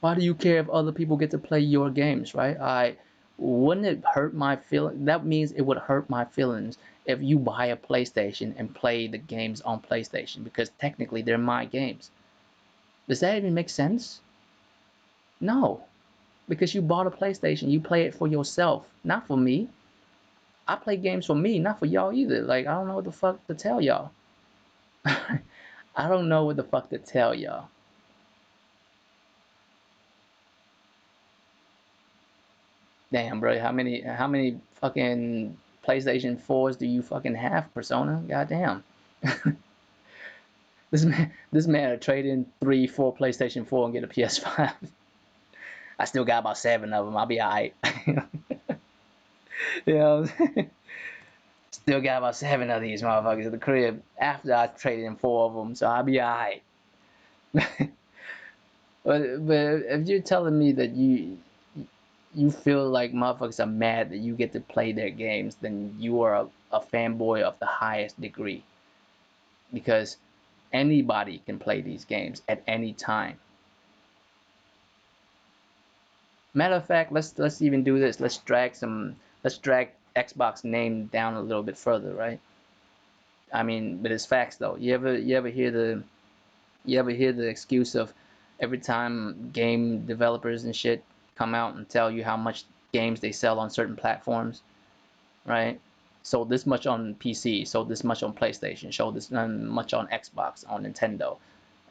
Why do you care if other people get to play your games, right? Wouldn't it hurt my feeling? That means it would hurt my feelings if you buy a PlayStation and play the games on PlayStation because technically they're my games. Does that even make sense? No, because you bought a PlayStation, you play it for yourself, not for me. I play games for me, not for y'all either. Like, I don't know what the fuck to tell y'all. I don't know what the fuck to tell y'all. Damn, bro, how many fucking PlayStation 4s do you fucking have, Persona? Goddamn. This man would trade in 3, 4 PlayStation 4 and get a PS5. I still got about 7 of them. I'll be alright. You know, still got about 7 of these motherfuckers at the crib after I traded in 4 of them, so I'll be alright. But if you're telling me that you feel like motherfuckers are mad that you get to play their games, then you are a fanboy of the highest degree. Because anybody can play these games at any time. Matter of fact, let's even do this. Let's drag Xbox name down a little bit further, right? I mean, but it's facts though. You ever hear the excuse of every time game developers and shit come out and tell you how much games they sell on certain platforms, right? Sold this much on PC, sold this much on PlayStation, sold this much on Xbox, on Nintendo,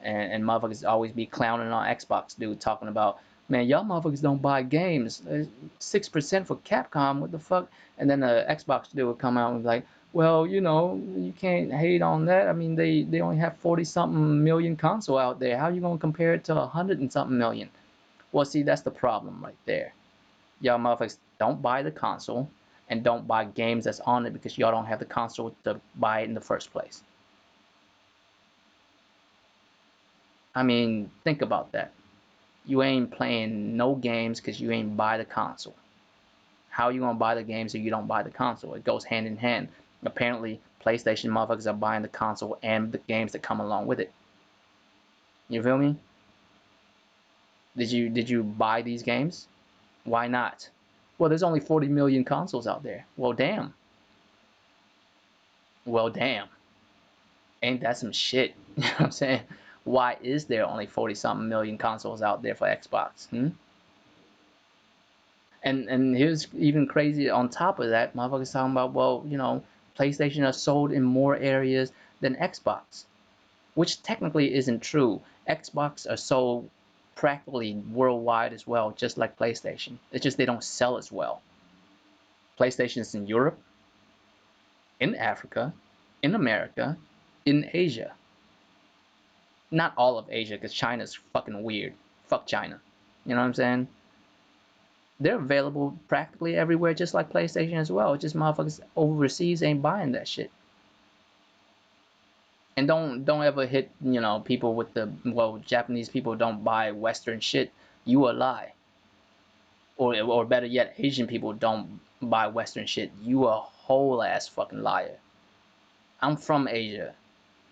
and motherfuckers always be clowning on Xbox, dude, talking about, man, y'all motherfuckers don't buy games. 6% for Capcom, what the fuck? And then the Xbox dude would come out and be like, well, you can't hate on that. I mean, they only have 40 something million console out there. How you gonna compare it to 100 and something million? Well, see, that's the problem right there. Y'all motherfuckers don't buy the console and don't buy games that's on it because y'all don't have the console to buy it in the first place. I mean, think about that. You ain't playing no games because you ain't buy the console. How you gonna buy the games if you don't buy the console? It goes hand in hand. Apparently, PlayStation motherfuckers are buying the console and the games that come along with it. You feel me? Did you buy these games? Why not? Well, there's only 40 million consoles out there. Well, damn. Well, damn. Ain't that some shit? You know what I'm saying? Why is there only 40 something million consoles out there for Xbox? And here's even crazy on top of that, motherfuckers talking about, well, PlayStation are sold in more areas than Xbox, which technically isn't true. Xbox are sold practically worldwide as well, just like PlayStation. It's just they don't sell as well. PlayStation's in Europe, in Africa, in America, in Asia. Not all of Asia, because China's fucking weird. Fuck China. You know what I'm saying? They're available practically everywhere, just like PlayStation as well. It's just motherfuckers overseas ain't buying that shit. And don't ever hit people with the, well, Japanese people don't buy Western shit. You a lie. Or better yet, Asian people don't buy Western shit. You a whole ass fucking liar. I'm from Asia.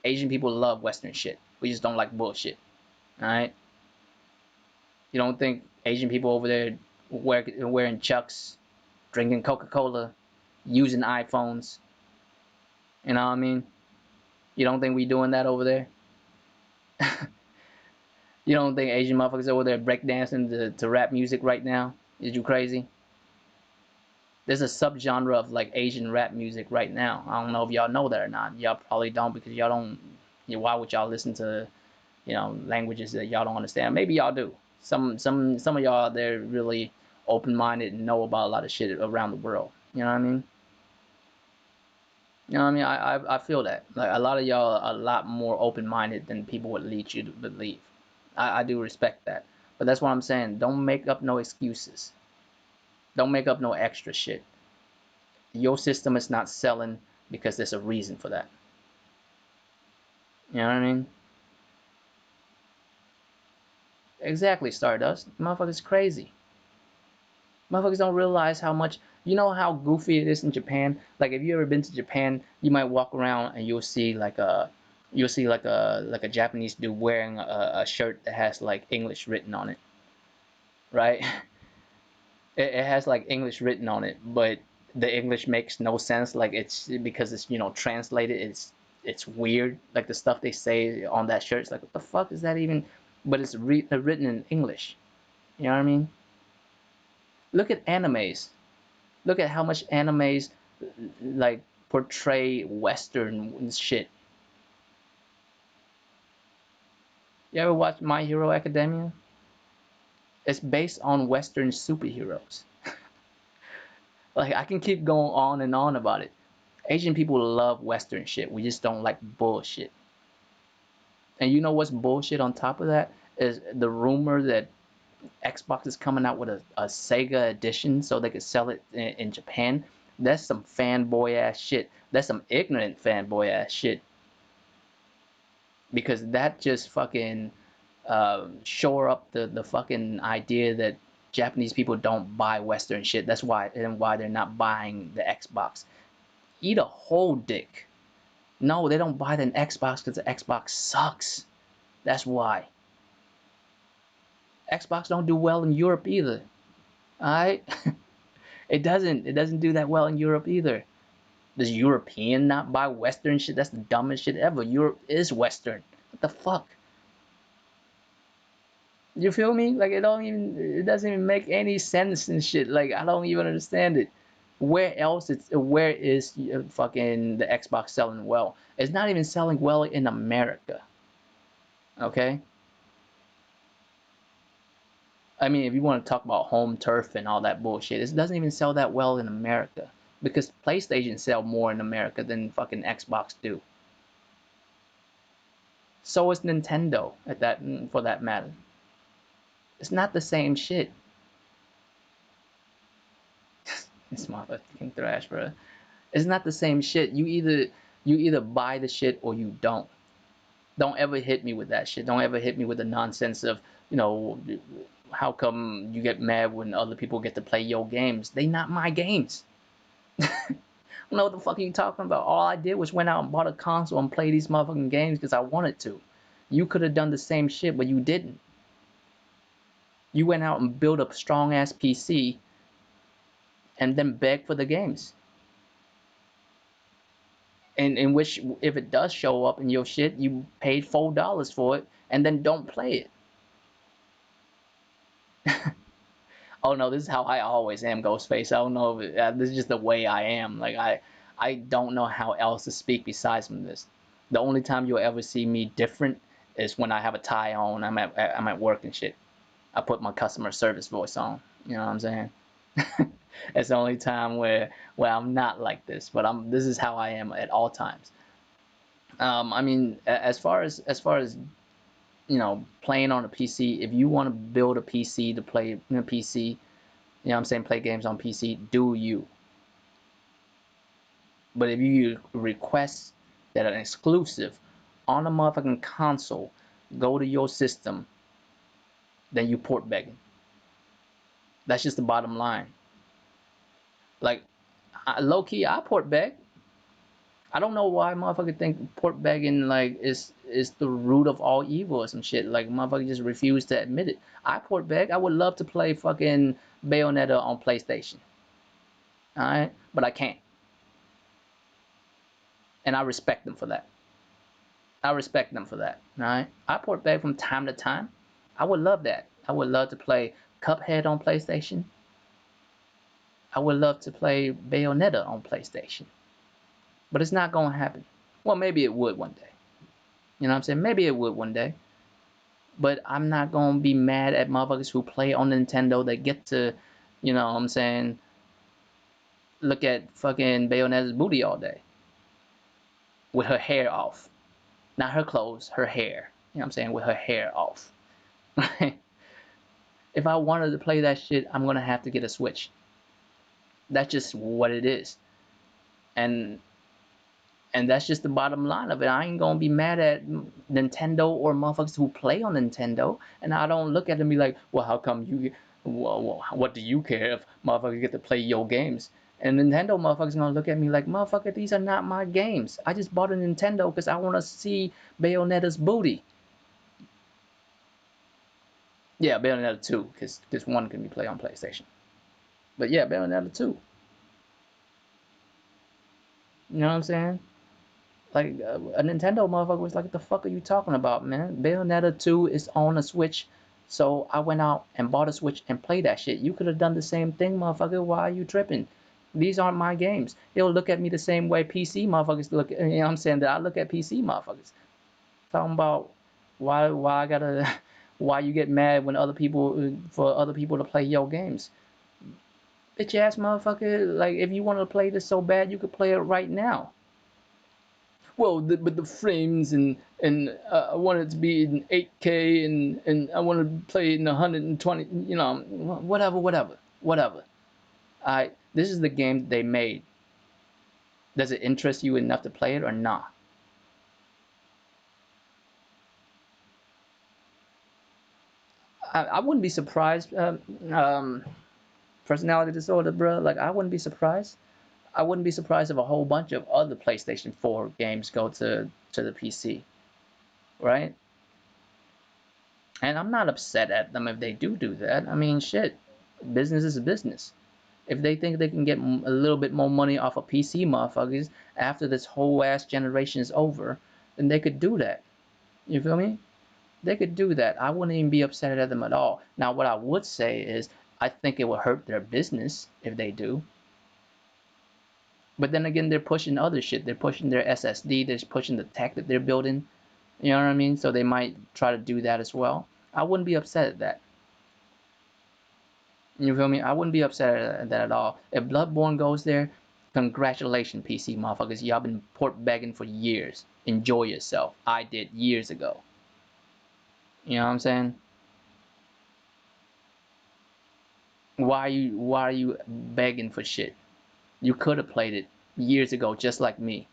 Asian people love Western shit. We just don't like bullshit. Alright? You don't think Asian people over there wearing Chucks, drinking Coca-Cola, using iPhones? You know what I mean? You don't think we doing that over there? You don't think Asian motherfuckers over there breakdancing to rap music right now? Is you crazy? There's a subgenre of like Asian rap music right now. I don't know if y'all know that or not. Y'all probably don't because y'all don't. Why would y'all listen to languages that y'all don't understand? Maybe y'all do. Some of y'all they're really open-minded and know about a lot of shit around the world. You know what I mean? You know what I mean? I feel that. Like a lot of y'all are a lot more open-minded than people would lead you to believe. I do respect that. But that's what I'm saying. Don't make up no excuses. Don't make up no extra shit. Your system is not selling because there's a reason for that. You know what I mean? Exactly, Stardust. Motherfuckers crazy. Motherfuckers don't realize how much. You know how goofy it is in Japan? Like, if you ever been to Japan, you might walk around and you'll see like you'll see like a Japanese dude wearing a shirt that has like English written on it, right? It has like English written on it, but the English makes no sense. Like it's because it's translated. It's weird. Like the stuff they say on that shirt. It's like what the fuck is that even? But it's written in English. You know what I mean? Look at animes. Look at how much animes like portray Western shit. You ever watch My Hero Academia? It's based on Western superheroes. Like I can keep going on and on about it. Asian people love Western shit. We just don't like bullshit. And you know what's bullshit on top of that is the rumor that Xbox is coming out with a Sega edition so they could sell it in Japan. That's some fanboy ass shit. That's some ignorant fanboy ass shit. Because that just fucking shore up the fucking idea that Japanese people don't buy Western shit. That's why they're not buying the Xbox. Eat a whole dick. No, they don't buy the Xbox because the Xbox sucks. That's why. Xbox don't do well in Europe either. Alright? It doesn't do that well in Europe either. Does European not buy Western shit? That's the dumbest shit ever. Europe is Western. What the fuck? You feel me? Like it doesn't even make any sense and shit. Like I don't even understand it. Where is fucking the Xbox selling well? It's not even selling well in America. Okay? I mean, if you want to talk about home turf and all that bullshit, it doesn't even sell that well in America because PlayStation sell more in America than fucking Xbox do. So is Nintendo for that matter. It's not the same shit. This motherfucking trash, bro. It's not the same shit. You either buy the shit or you don't. Don't ever hit me with that shit. Don't ever hit me with the nonsense of, you know, how come you get mad when other people get to play your games? They not my games. I don't know what the fuck are you talking about. All I did was went out and bought a console and play these motherfucking games because I wanted to. You could have done the same shit, but you didn't. You went out and built a strong ass PC and then begged for the games. And in which, if it does show up in your shit, you paid $4 for it and then don't play it. Oh no, this is how I always am, Ghostface. I don't know if this is just the way I am. Like I don't know how else to speak besides from this. The only time you'll ever see me different is when I have a tie on. I'm at work and shit. I put my customer service voice on. You know what I'm saying? It's the only time where I'm not like this, but this is how I am at all times. I mean, as far as playing on a PC, if you want to build a PC to play a PC, you know what I'm saying, play games on PC, do you. But if you request that an exclusive on a motherfucking console go to your system, then you port begging. That's just the bottom line. Like, low key, I port beg. I don't know why motherfucker think port begging like is the root of all evil or some shit. Like motherfucker just refuse to admit it. I port beg. I would love to play fucking Bayonetta on PlayStation. Alright? But I can't. And I respect them for that. I respect them for that. Alright? I port beg from time to time. I would love that. I would love to play Cuphead on PlayStation. I would love to play Bayonetta on PlayStation. But it's not gonna happen. Well, maybe it would one day. You know what I'm saying? Maybe it would one day. But I'm not gonna be mad at motherfuckers who play on Nintendo that get to, you know what I'm saying, look at fucking Bayonetta's booty all day. With her hair off. Not her clothes, her hair. You know what I'm saying? With her hair off. If I wanted to play that shit, I'm gonna have to get a Switch. That's just what it is. And that's just the bottom line of it. I ain't gonna be mad at Nintendo or motherfuckers who play on Nintendo, and I don't look at them and be like, well, how come you? Well, what do you care if motherfuckers get to play your games? And Nintendo motherfuckers gonna look at me like, motherfucker, these are not my games. I just bought a Nintendo because I want to see Bayonetta's booty. Yeah, Bayonetta 2, because this one can be played on PlayStation. But yeah, Bayonetta 2. You know what I'm saying? Like, a Nintendo motherfucker was like, what the fuck are you talking about, man? Bayonetta 2 is on a Switch, so I went out and bought a Switch and played that shit. You could have done the same thing, motherfucker. Why are you tripping? These aren't my games. They'll look at me the same way PC motherfuckers look. You know what I'm saying? That I look at PC motherfuckers. Talking about why I gotta why you get mad when other people for other people to play your games. Bitch ass motherfucker. Like if you want to play this so bad, you could play it right now. Well, but the frames and I want it to be in 8K and I want to play it in 120. You know, whatever. I This is the game they made. Does it interest you enough to play it or not? I wouldn't be surprised. Personality disorder, bro. Like I wouldn't be surprised. I wouldn't be surprised if a whole bunch of other PlayStation 4 games go to the PC, right? And I'm not upset at them if they do that. I mean, shit, business is business. If they think they can get a little bit more money off of PC motherfuckers after this whole ass generation is over, then they could do that. You feel me? They could do that. I wouldn't even be upset at them at all. Now, what I would say is, I think it will hurt their business if they do. But then again, they're pushing other shit. They're pushing their SSD. They're pushing the tech that they're building. You know what I mean? So they might try to do that as well. I wouldn't be upset at that. You feel me? I wouldn't be upset at that at all. If Bloodborne goes there, congratulations, PC motherfuckers. Y'all been port begging for years. Enjoy yourself. I did years ago. You know what I'm saying? Why are you begging for shit? You could have played it years ago, just like me.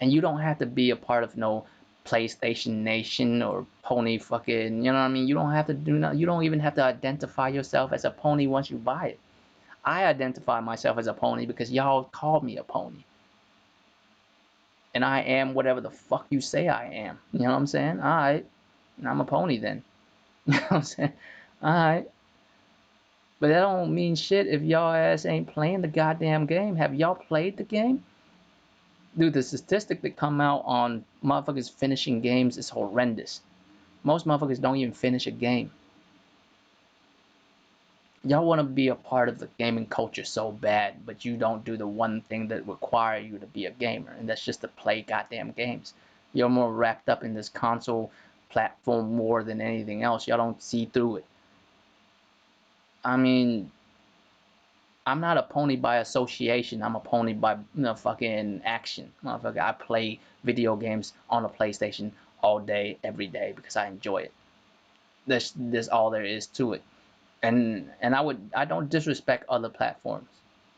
And you don't have to be a part of no PlayStation Nation or Pony fucking, you know what I mean? You don't have to do nothing. You don't even have to identify yourself as a pony once you buy it. I identify myself as a pony because y'all called me a pony. And I am whatever the fuck you say I am. You know what I'm saying? Alright. I'm a pony then. You know what I'm saying? Alright. But that don't mean shit if y'all ass ain't playing the goddamn game. Have y'all played the game? Dude, the statistic that come out on motherfuckers finishing games is horrendous. Most motherfuckers don't even finish a game. Y'all want to be a part of the gaming culture so bad, but you don't do the one thing that require you to be a gamer, and that's just to play goddamn games. You're more wrapped up in this console platform more than anything else. Y'all don't see through it. I mean, I'm not a pony by association. I'm a pony by fucking action. Motherfucker, I play video games on a PlayStation all day, every day because I enjoy it. That's all there is to it. And I don't disrespect other platforms.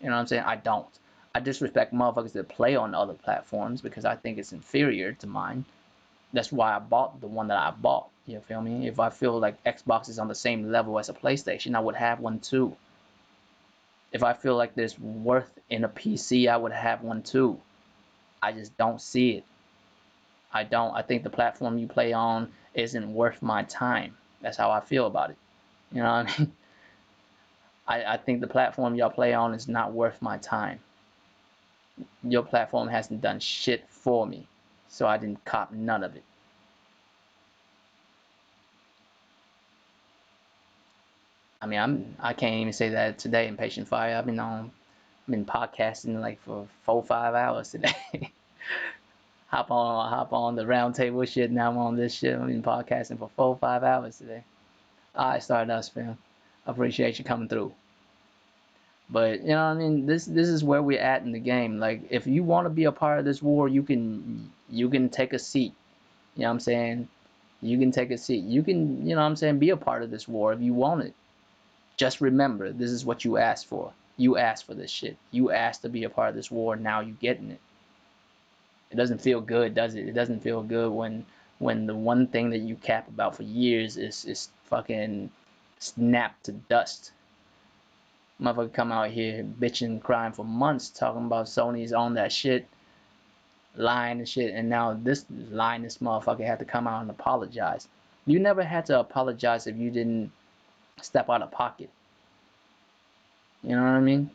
You know what I'm saying? I don't. I disrespect motherfuckers that play on other platforms because I think it's inferior to mine. That's why I bought the one that I bought. You feel me? If I feel like Xbox is on the same level as a PlayStation, I would have one too. If I feel like there's worth in a PC, I would have one too. I just don't see it. I don't. I think the platform you play on isn't worth my time. That's how I feel about it. You know what I mean? I think the platform y'all play on is not worth my time. Your platform hasn't done shit for me, so I didn't cop none of it. I mean, I can't even say that today in Patient Fire. I've been podcasting like for 4 5 hours today. Hop on the round table shit. Now I'm on this shit. I've been podcasting for 4 5 hours today. Alright, Stardust fam. Appreciate you coming through. But you know what I mean. This is where we're at in the game. Like if you want to be a part of this war, you can take a seat. You know what I'm saying? You can take a seat. You can, you know what I'm saying, be a part of this war if you want it. Just remember, this is what you asked for. You asked for this shit. You asked to be a part of this war. Now you getting it. It doesn't feel good, does it? It doesn't feel good when the one thing that you cap about for years is fucking snapped to dust. Motherfucker come out here bitching, crying for months, talking about Sony's on that shit, lying and shit, and now this motherfucker had to come out and apologize. You never had to apologize if you didn't step out of pocket. You know what I mean?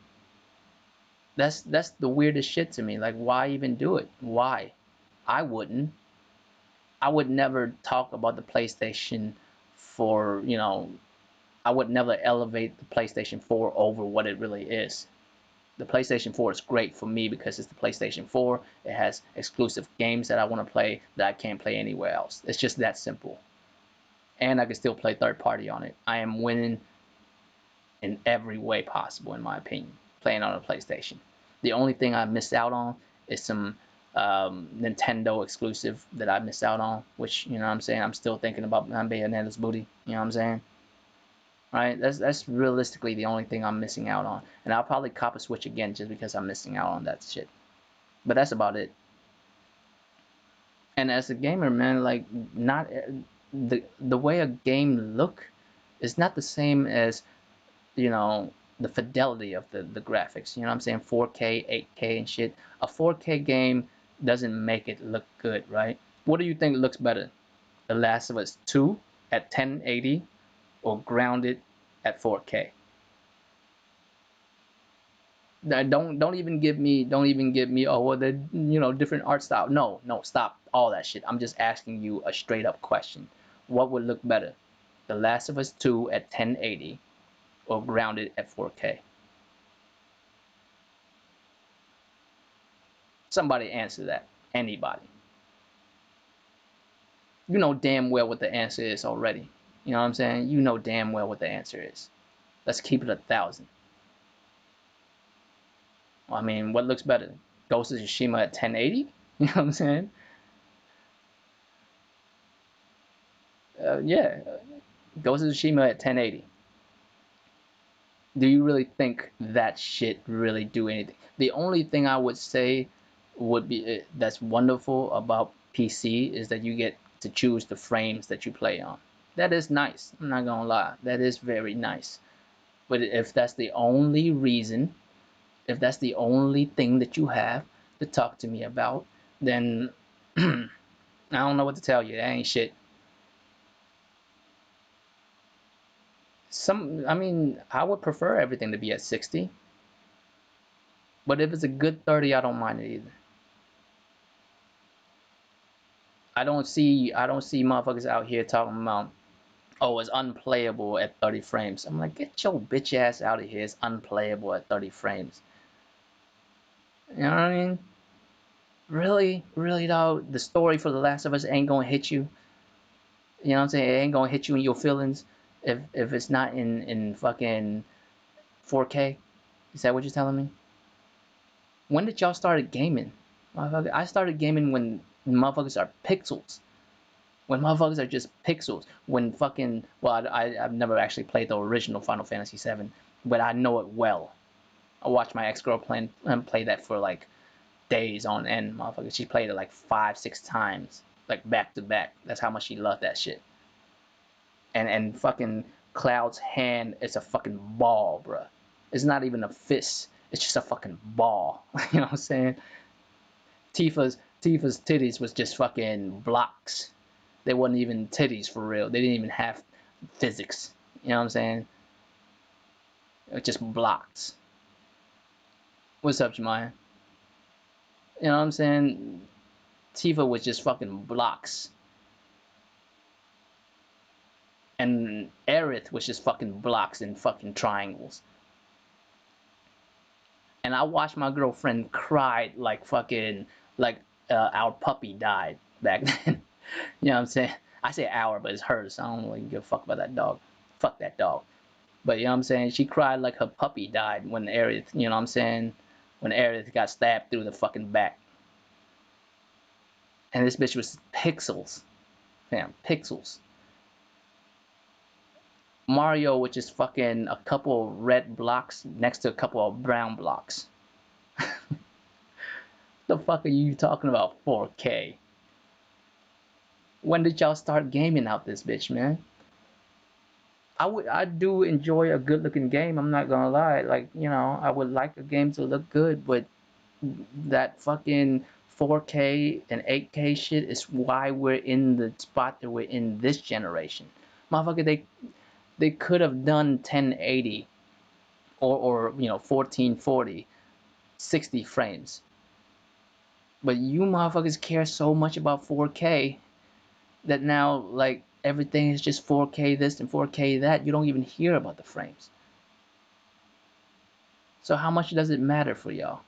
That's the weirdest shit to me. Like, why even do it? Why? I wouldn't. I would never talk about the PlayStation for, you know, I would never elevate the PlayStation 4 over what it really is. The PlayStation 4 is great for me because it's the PlayStation 4. It has exclusive games that I want to play that I can't play anywhere else. It's just that simple. And I can still play third party on it. I am winning in every way possible, in my opinion, playing on a PlayStation. The only thing I missed out on is some Nintendo exclusive that I missed out on, which, you know what I'm saying, I'm still thinking about Bayonetta's booty, you know what I'm saying? Right? That's realistically the only thing I'm missing out on. And I'll probably cop a Switch again just because I'm missing out on that shit. But that's about it. And as a gamer, man, like, not the way a game look is not the same as, you know, the fidelity of the graphics. You know what I'm saying? 4K, 8K and shit. A 4K game doesn't make it look good, right? What do you think looks better? The Last of Us 2 at 1080 or Grounded at 4K? Don't even give me, oh, well, the, you know, different art style. No, stop all that shit. I'm just asking you a straight up question. What would look better? The Last of Us 2 at 1080 or Grounded at 4K? Somebody answer that. Anybody. You know damn well what the answer is already. You know what I'm saying? You know damn well what the answer is. Let's keep it 1,000. I mean, what looks better? Ghost of Tsushima at 1080? You know what I'm saying? Yeah. Ghost of Tsushima at 1080. Do you really think that shit really do anything? The only thing I would say would be that's wonderful about PC is that you get to choose the frames that you play on. That is nice. I'm not gonna lie. That is very nice. But if that's the only reason, if that's the only thing that you have to talk to me about, then I don't know what to tell you. That ain't shit. I mean, I would prefer everything to be at 60. But if it's a good 30, I don't mind it either. I don't see motherfuckers out here talking about, oh, it's unplayable at 30 frames. I'm like, get your bitch ass out of here. It's unplayable at 30 frames. You know what I mean? Really, really though, the story for The Last of Us ain't gonna hit you. You know what I'm saying? It ain't gonna hit you in your feelings if it's not in fucking 4K. Is that what you're telling me? When did y'all start gaming? Motherfucker, I started gaming when motherfuckers are pixels. When motherfuckers are just pixels. When fucking, well, I've never actually played the original Final Fantasy VII, but I know it well. I watched my ex-girl play that for like days on end, motherfucker. She played it like 5-6 times, like back to back. That's how much she loved that shit. And fucking Cloud's hand is a fucking ball, bruh. It's not even a fist. It's just a fucking ball. You know what I'm saying? Tifa's titties was just fucking blocks. They wasn't even titties for real. They didn't even have physics. You know what I'm saying? It was just blocks. What's up, Jemaya? You know what I'm saying? Tifa was just fucking blocks. And Aerith was just fucking blocks and fucking triangles. And I watched my girlfriend cry like fucking, like our puppy died back then. You know what I'm saying? I say our, but it's hers. I don't really give a fuck about that dog. Fuck that dog. But you know what I'm saying? She cried like her puppy died when Aerith, you know what I'm saying? When Aerith got stabbed through the fucking back. And this bitch was pixels. Fam, pixels. Mario, which is fucking a couple of red blocks next to a couple of brown blocks. The fuck are you talking about 4K? When did y'all start gaming out this bitch, man? I do enjoy a good looking game. I'm not gonna lie. Like, I would like a game to look good, but that fucking 4K and 8K shit is why we're in the spot that we're in this generation. Motherfucker, they could have done 1080 or 1440, 60 frames. But you motherfuckers care so much about 4K that now like everything is just 4K this and 4K that. You don't even hear about the frames. So how much does it matter for y'all?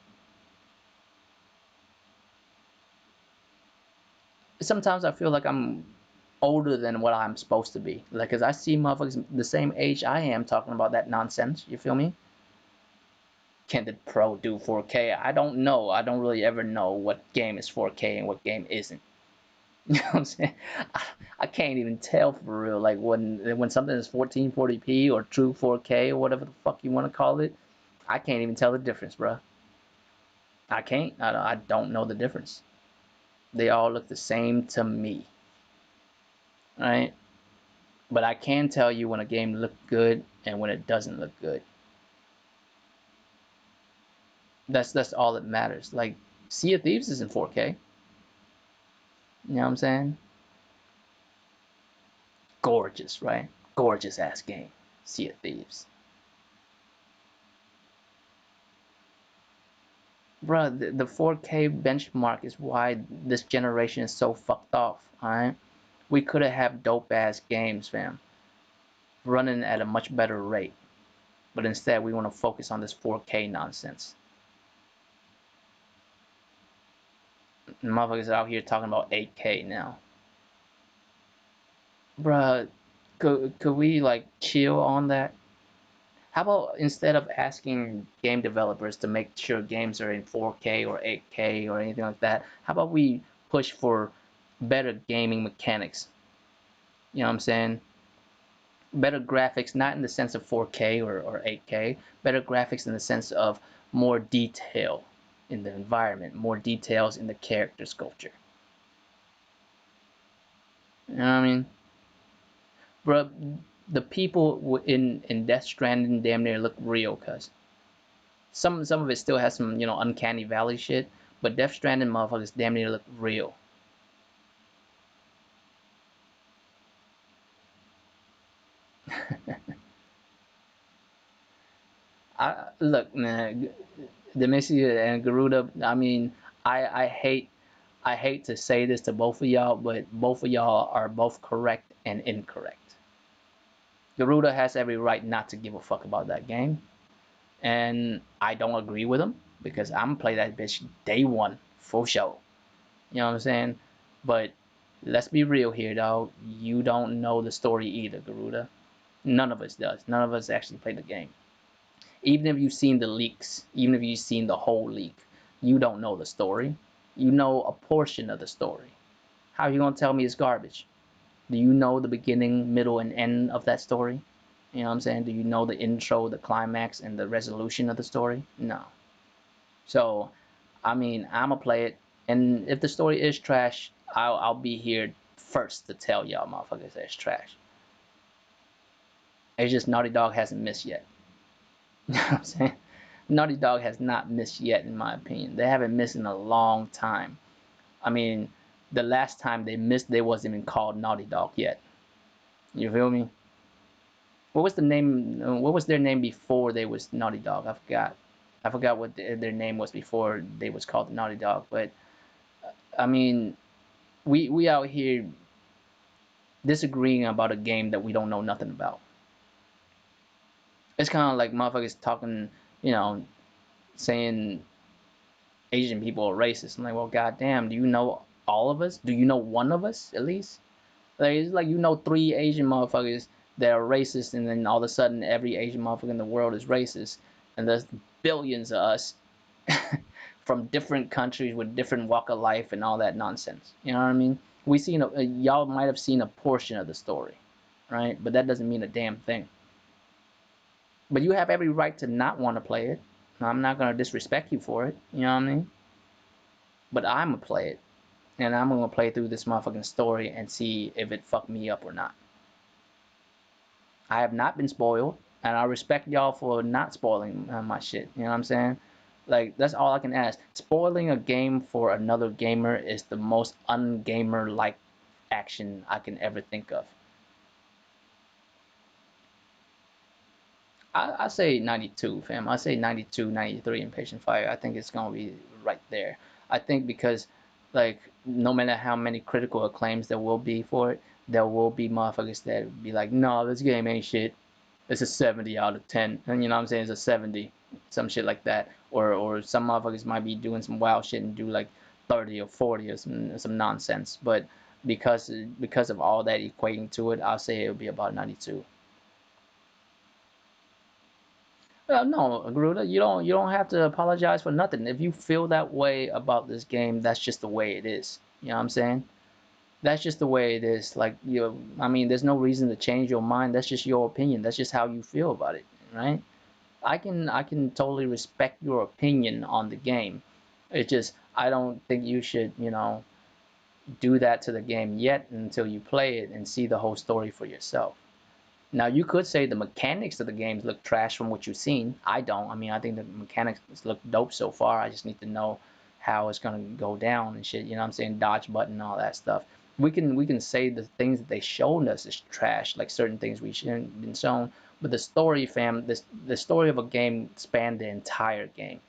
Sometimes I feel like I'm older than what I'm supposed to be. Like, cause I see motherfuckers the same age I am talking about that nonsense. You feel me? Can the Pro do 4K? I don't know. I don't really ever know what game is 4K and what game isn't. You know what I'm saying? I can't even tell for real. Like when something is 1440p or true 4K or whatever the fuck you want to call it, I can't even tell the difference, bro. I can't. I don't know the difference. They all look the same to me, right? But I can tell you when a game looks good and when it doesn't look good. That's all that matters. Like Sea of Thieves is in 4K. You know what I'm saying? Gorgeous, right? Gorgeous ass game. Sea of Thieves. Bruh, the 4K benchmark is why this generation is so fucked off, alright? We could have had dope ass games, fam, running at a much better rate. But instead, we want to focus on this 4K nonsense. Motherfuckers out here talking about 8K now. Bruh, could we like chill on that? How about instead of asking game developers to make sure games are in 4K or 8K or anything like that, how about we push for better gaming mechanics? You know what I'm saying? Better graphics, not in the sense of 4K or 8K, better graphics in the sense of more detail in the environment, more details in the character sculpture. You know what I mean? Bro, the people in Death Stranding damn near look real, cuz some of it still has some uncanny valley shit, but Death Stranding motherfuckers damn near look real. I look, man, Demesia and Garuda. I mean, I hate to say this to both of y'all, but both of y'all are both correct and incorrect. Garuda has every right not to give a fuck about that game, and I don't agree with him because I'm gonna play that bitch day one for sure. You know what I'm saying? But let's be real here, dog. You don't know the story either, Garuda. None of us does. None of us actually played the game. Even if you've seen the leaks, even if you've seen the whole leak, you don't know the story. You know a portion of the story. How are you gonna tell me it's garbage? Do you know the beginning, middle, and end of that story? You know what I'm saying? Do you know the intro, the climax, and the resolution of the story? No. So, I mean, I'ma play it, and if the story is trash, I'll be here first to tell y'all motherfuckers that it's trash. It's just Naughty Dog hasn't missed yet. You know what I'm saying? Naughty Dog has not missed yet, in my opinion. They haven't missed in a long time. I mean, the last time they missed, they wasn't even called Naughty Dog yet. You feel me? What was the name? What was their name before they was Naughty Dog? I forgot. I forgot what their name was before they was called Naughty Dog. But I mean, we out here disagreeing about a game that we don't know nothing about. It's kind of like motherfuckers talking, you know, saying Asian people are racist. I'm like, well, goddamn, do you know all of us? Do you know one of us at least? Like, it's like you know three Asian motherfuckers that are racist, and then all of a sudden every Asian motherfucker in the world is racist, and there's billions of us from different countries with different walk of life and all that nonsense. You know what I mean? We seen y'all might have seen a portion of the story, right? But that doesn't mean a damn thing. But you have every right to not want to play it. I'm not gonna disrespect you for it. You know what I mean? But I'm gonna play it, and I'm gonna play through this motherfucking story and see if it fucked me up or not. I have not been spoiled, and I respect y'all for not spoiling my shit. You know what I'm saying? Like that's all I can ask. Spoiling a game for another gamer is the most ungamer like action I can ever think of. I say 92, fam. I say 92, 93 in Patient Fire. I think it's gonna be right there. I think because like no matter how many critical acclaims there will be for it, there will be motherfuckers that be like, no, this game ain't shit. It's a 70 out of 10. And you know what I'm saying? It's a 70, some shit like that. Or some motherfuckers might be doing some wild shit and do like 30 or 40 or some nonsense. But because of all that equating to it, I'll say it would be about 92. No, Garuda, you don't have to apologize for nothing. If you feel that way about this game, that's just the way it is. You know what I'm saying? That's just the way it is. Like I mean, there's no reason to change your mind. That's just your opinion. That's just how you feel about it, right? I can totally respect your opinion on the game. It's just I don't think you should, do that to the game yet until you play it and see the whole story for yourself. Now you could say the mechanics of the games look trash from what you've seen. I don't. I mean, I think the mechanics look dope so far. I just need to know how it's gonna go down and shit. You know what I'm saying? Dodge button and all that stuff. We can say the things that they showed us is trash, like certain things we shouldn't been shown. But the story, fam, the story of a game spanned the entire game.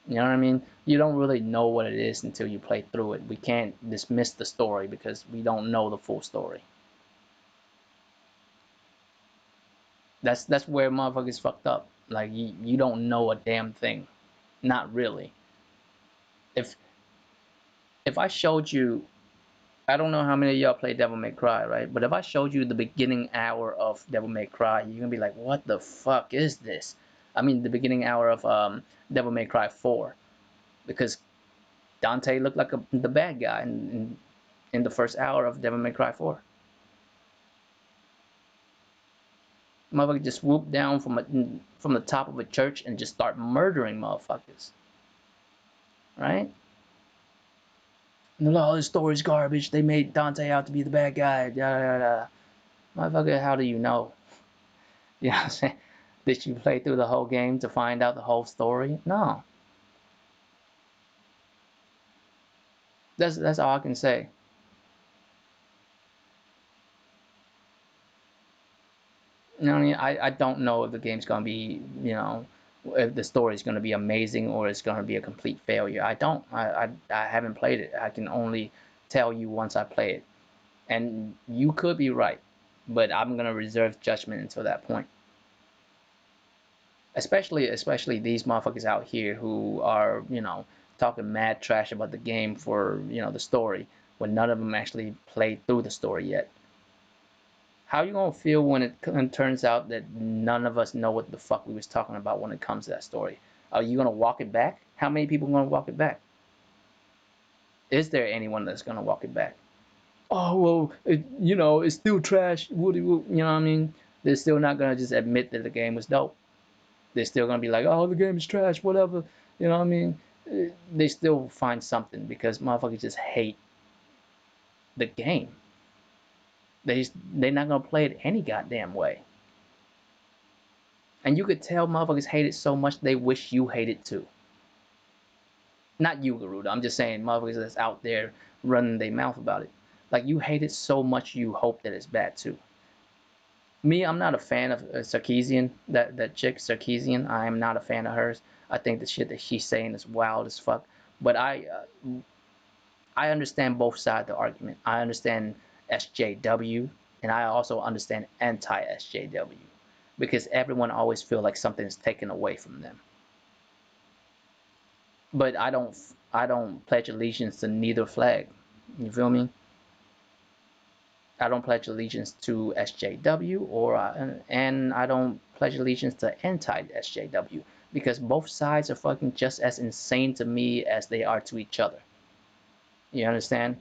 You know what I mean? You don't really know what it is until you play through it. We can't dismiss the story because we don't know the full story. That's where motherfuckers fucked up. Like you don't know a damn thing. Not really. If if I showed you, I don't know how many of y'all play Devil May Cry, right? But if I showed you the beginning hour of Devil May Cry, you're gonna be like, what the fuck is this? I mean, the beginning hour of Devil May Cry 4, because Dante looked like the bad guy in the first hour of Devil May Cry 4. Motherfucker just swoop down from the top of a church and just start murdering motherfuckers, right? And they're like, oh, this story's garbage. They made Dante out to be the bad guy. Yada yada. Motherfucker, how do you know? You know what I'm saying? Did you play through the whole game to find out the whole story? No. That's all I can say. You know what I mean? I don't know if the game's gonna be, if the story's gonna be amazing or it's gonna be a complete failure. I don't. I haven't played it. I can only tell you once I play it. And you could be right, but I'm gonna reserve judgment until that point. Especially these motherfuckers out here who are, talking mad trash about the game for, the story, when none of them actually played through the story yet. How you gonna feel when it turns out that none of us know what the fuck we was talking about when it comes to that story? Are you gonna walk it back? How many people are gonna walk it back? Is there anyone that's gonna walk it back? Oh well, it's still trash. You know what I mean? They're still not gonna just admit that the game was dope. They're still gonna be like, oh, the game is trash, whatever. You know what I mean? They still find something because motherfuckers just hate the game. They're not gonna play it any goddamn way. And you could tell motherfuckers hate it so much they wish you hate it too. Not you, Garuda. I'm just saying motherfuckers that's out there running their mouth about it. Like you hate it so much you hope that it's bad too. Me, I'm not a fan of Sarkeesian. That chick Sarkeesian, I am not a fan of hers. I think the shit that she's saying is wild as fuck. But I understand both sides of the argument. I understand SJW, and I also understand anti SJW because everyone always feel like something is taken away from them. But I don't pledge allegiance to neither flag. You feel me? I don't pledge allegiance to SJW and I don't pledge allegiance to anti SJW because both sides are fucking just as insane to me as they are to each other. You understand?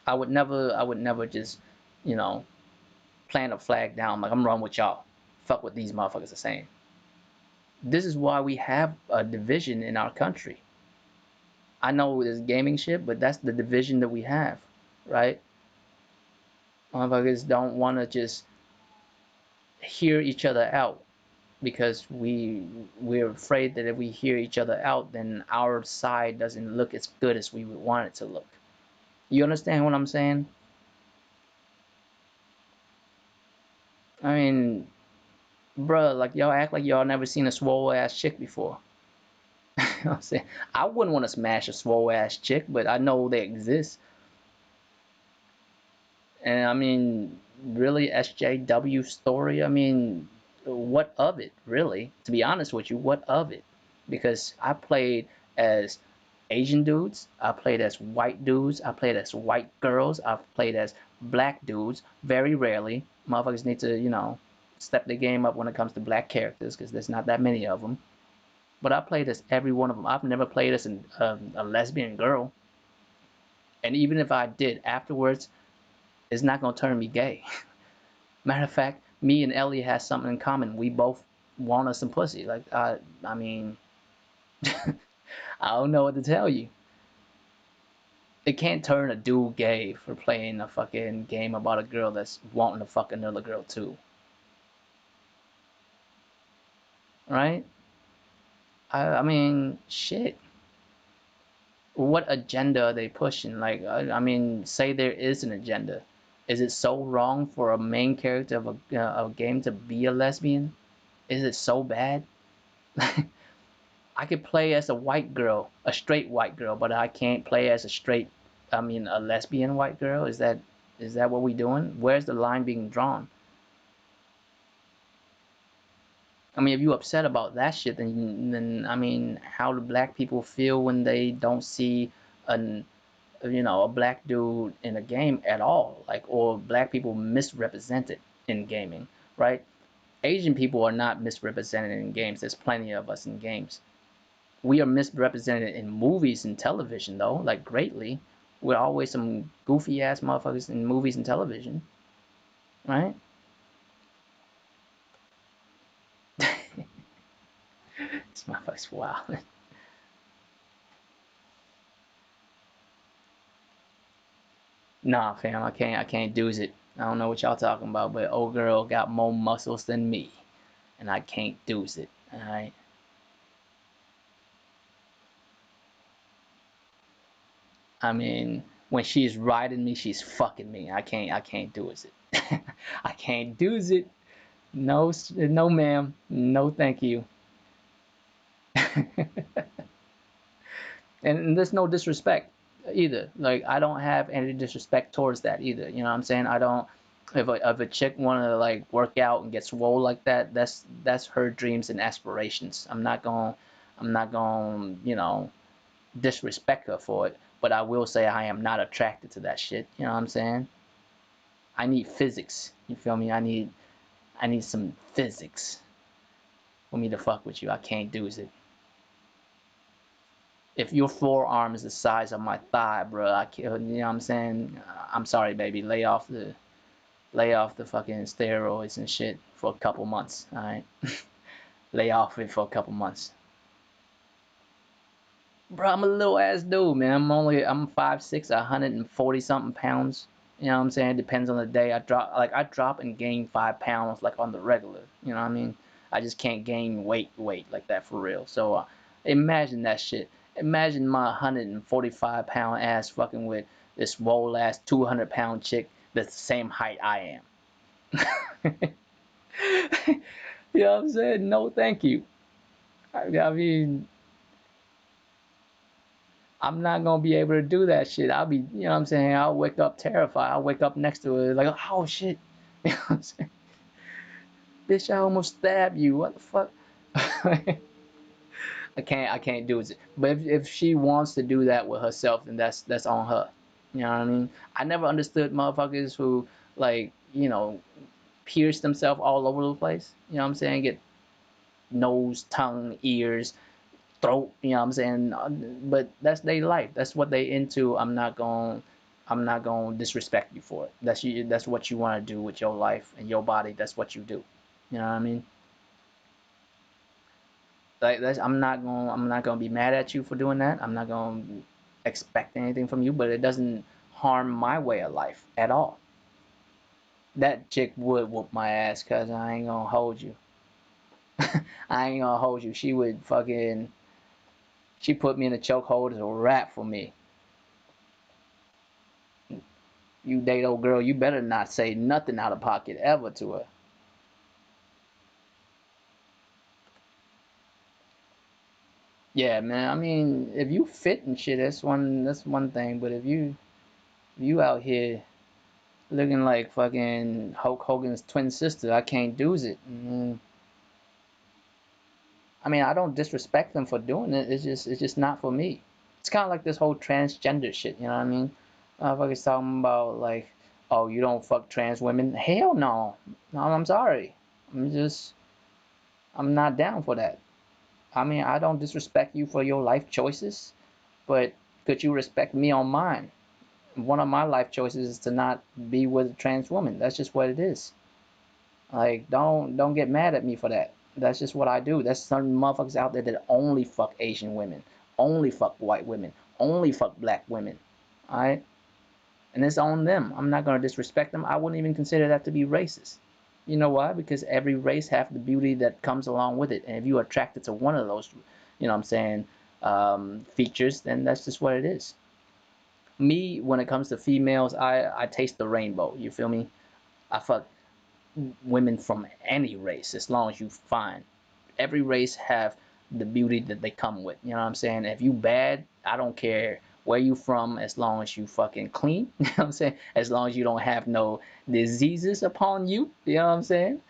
I would never just, you know, plant a flag down like I'm running with y'all. Fuck what these motherfuckers are saying. This is why we have a division in our country. I know it's gaming shit, but that's the division that we have, right? Motherfuckers don't want to just hear each other out because we're afraid that if we hear each other out, then our side doesn't look as good as we would want it to look. You understand what I'm saying? I mean, bruh, like y'all act like y'all never seen a swole ass chick before. You know what I'm saying? I wouldn't want to smash a swole ass chick, but I know they exist. And I mean, really, SJW story. I mean, what of it, really? To be honest with you, what of it? Because I played as Asian dudes, I played as white dudes, I played as white girls, I've played as black dudes. Very rarely, motherfuckers need to, step the game up when it comes to black characters because there's not that many of them. But I played as every one of them. I've never played as a lesbian girl, and even if I did afterwards, it's not gonna turn me gay. Matter of fact, me and Ellie has something in common. We both want us some pussy. Like, I mean, I don't know what to tell you. It can't turn a dude gay for playing a fucking game about a girl that's wanting to fuck another girl too. Right? I mean, shit. What agenda are they pushing? Like, I mean, say there is an agenda. Is it so wrong for a main character of a game to be a lesbian? Is it so bad? I could play as a white girl, a straight white girl, but I can't play as a straight, I mean, a lesbian white girl. Is that what we doing? Where's the line being drawn? I mean, if you upset about that shit, then I mean, how do black people feel when they don't see an a black dude in a game at all, like, or black people misrepresented in gaming, right? Asian people are not misrepresented in games. There's plenty of us in games. We are misrepresented in movies and television, though, like, greatly. We're always some goofy ass motherfuckers in movies and television, right? This motherfucker's wild. Nah, fam, I can't do it. I don't know what y'all talking about, but old girl got more muscles than me, and I can't do it. All right. I mean, when she's riding me, she's fucking me. I can't do it. I can't do it. No, no, ma'am. No, thank you. And there's no disrespect either. Like, I don't have any disrespect towards that either. You know what I'm saying? I don't. If a chick want to like work out and get swole like that, that's her dreams and aspirations. I'm not going disrespect her for it. But I will say I am not attracted to that shit. You know what I'm saying? I need physics. You feel me? I need some physics for me to fuck with you. I can't do it. If your forearm is the size of my thigh, bro, I can't. You know what I'm saying? I'm sorry, baby. Lay off the fucking steroids and shit for a couple months. All right, lay off it for a couple months. Bro, I'm a little ass dude, man. I'm 5'6", 140 something pounds. You know what I'm saying? It depends on the day. I drop and gain 5 pounds like on the regular. You know what I mean? I just can't gain weight like that for real. So imagine that shit. Imagine my 145 pound ass fucking with this swole ass 200 pound chick that's the same height I am. You know what I'm saying? No, thank you. I mean, I'm not gonna be able to do that shit. I'll be, you know what I'm saying? I'll wake up terrified. I'll wake up next to it like, oh shit. You know what I'm saying? Bitch, I almost stabbed you. What the fuck? I can't do it. But if she wants to do that with herself, then that's on her. You know what I mean? I never understood motherfuckers who like, pierce themselves all over the place. You know what I'm saying? Get nose, tongue, ears, throat, you know what I'm saying? But that's their life. That's what they into. I'm not going to disrespect you for it. That's what you want to do with your life and your body. That's what you do. You know what I mean? Like I'm not going to be mad at you for doing that. I'm not going to expect anything from you, but it doesn't harm my way of life at all. That chick would whoop my ass, cuz I ain't gonna hold you. I ain't gonna hold you. She would fucking, she put me in a chokehold as a wrap for me. You date old girl, you better not say nothing out of pocket ever to her. Yeah, man. I mean, if you fit and shit, that's one thing. But if you out here looking like fucking Hulk Hogan's twin sister, I can't do it. I mean, I don't disrespect them for doing it. It's just not for me. It's kind of like this whole transgender shit. You know what I mean? Fucking talking about like, oh, you don't fuck trans women? Hell no. No, I'm sorry. I'm just I'm not down for that. I mean, I don't disrespect you for your life choices, but could you respect me on mine? One of my life choices is to not be with a trans woman. That's just what it is. Like, don't get mad at me for that. That's just what I do. There's some motherfuckers out there that only fuck Asian women, only fuck white women, only fuck black women. Alright? And it's on them. I'm not gonna disrespect them. I wouldn't even consider that to be racist. You know why? Because every race have the beauty that comes along with it. And if you're attracted to one of those, what I'm saying, features, then that's just what it is. Me, when it comes to females, I taste the rainbow. You feel me? I fuck women from any race as long as you fine. Every race have the beauty that they come with. You know what I'm saying? If you bad, I don't care where you from as long as you fucking clean. You know what I'm saying? As long as you don't have no diseases upon you. You know what I'm saying?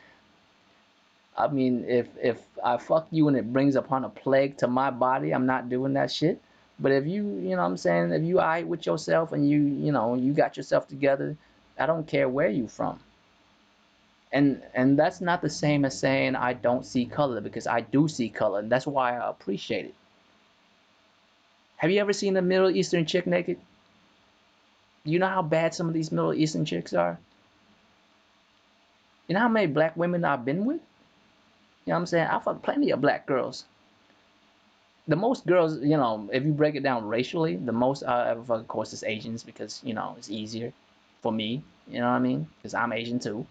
I mean, if I fuck you and it brings upon a plague to my body, I'm not doing that shit. But if you know what I'm saying, if you alright with yourself and you got yourself together, I don't care where you from. And that's not the same as saying I don't see color because I do see color, and that's why I appreciate it. Have you ever seen a Middle Eastern chick naked? You know how bad some of these Middle Eastern chicks are? You know how many black women I've been with? You know what I'm saying? I fuck plenty of black girls. The most girls, if you break it down racially, the most I ever fuck, of course, is Asians because, it's easier for me. You know what I mean? Because I'm Asian too.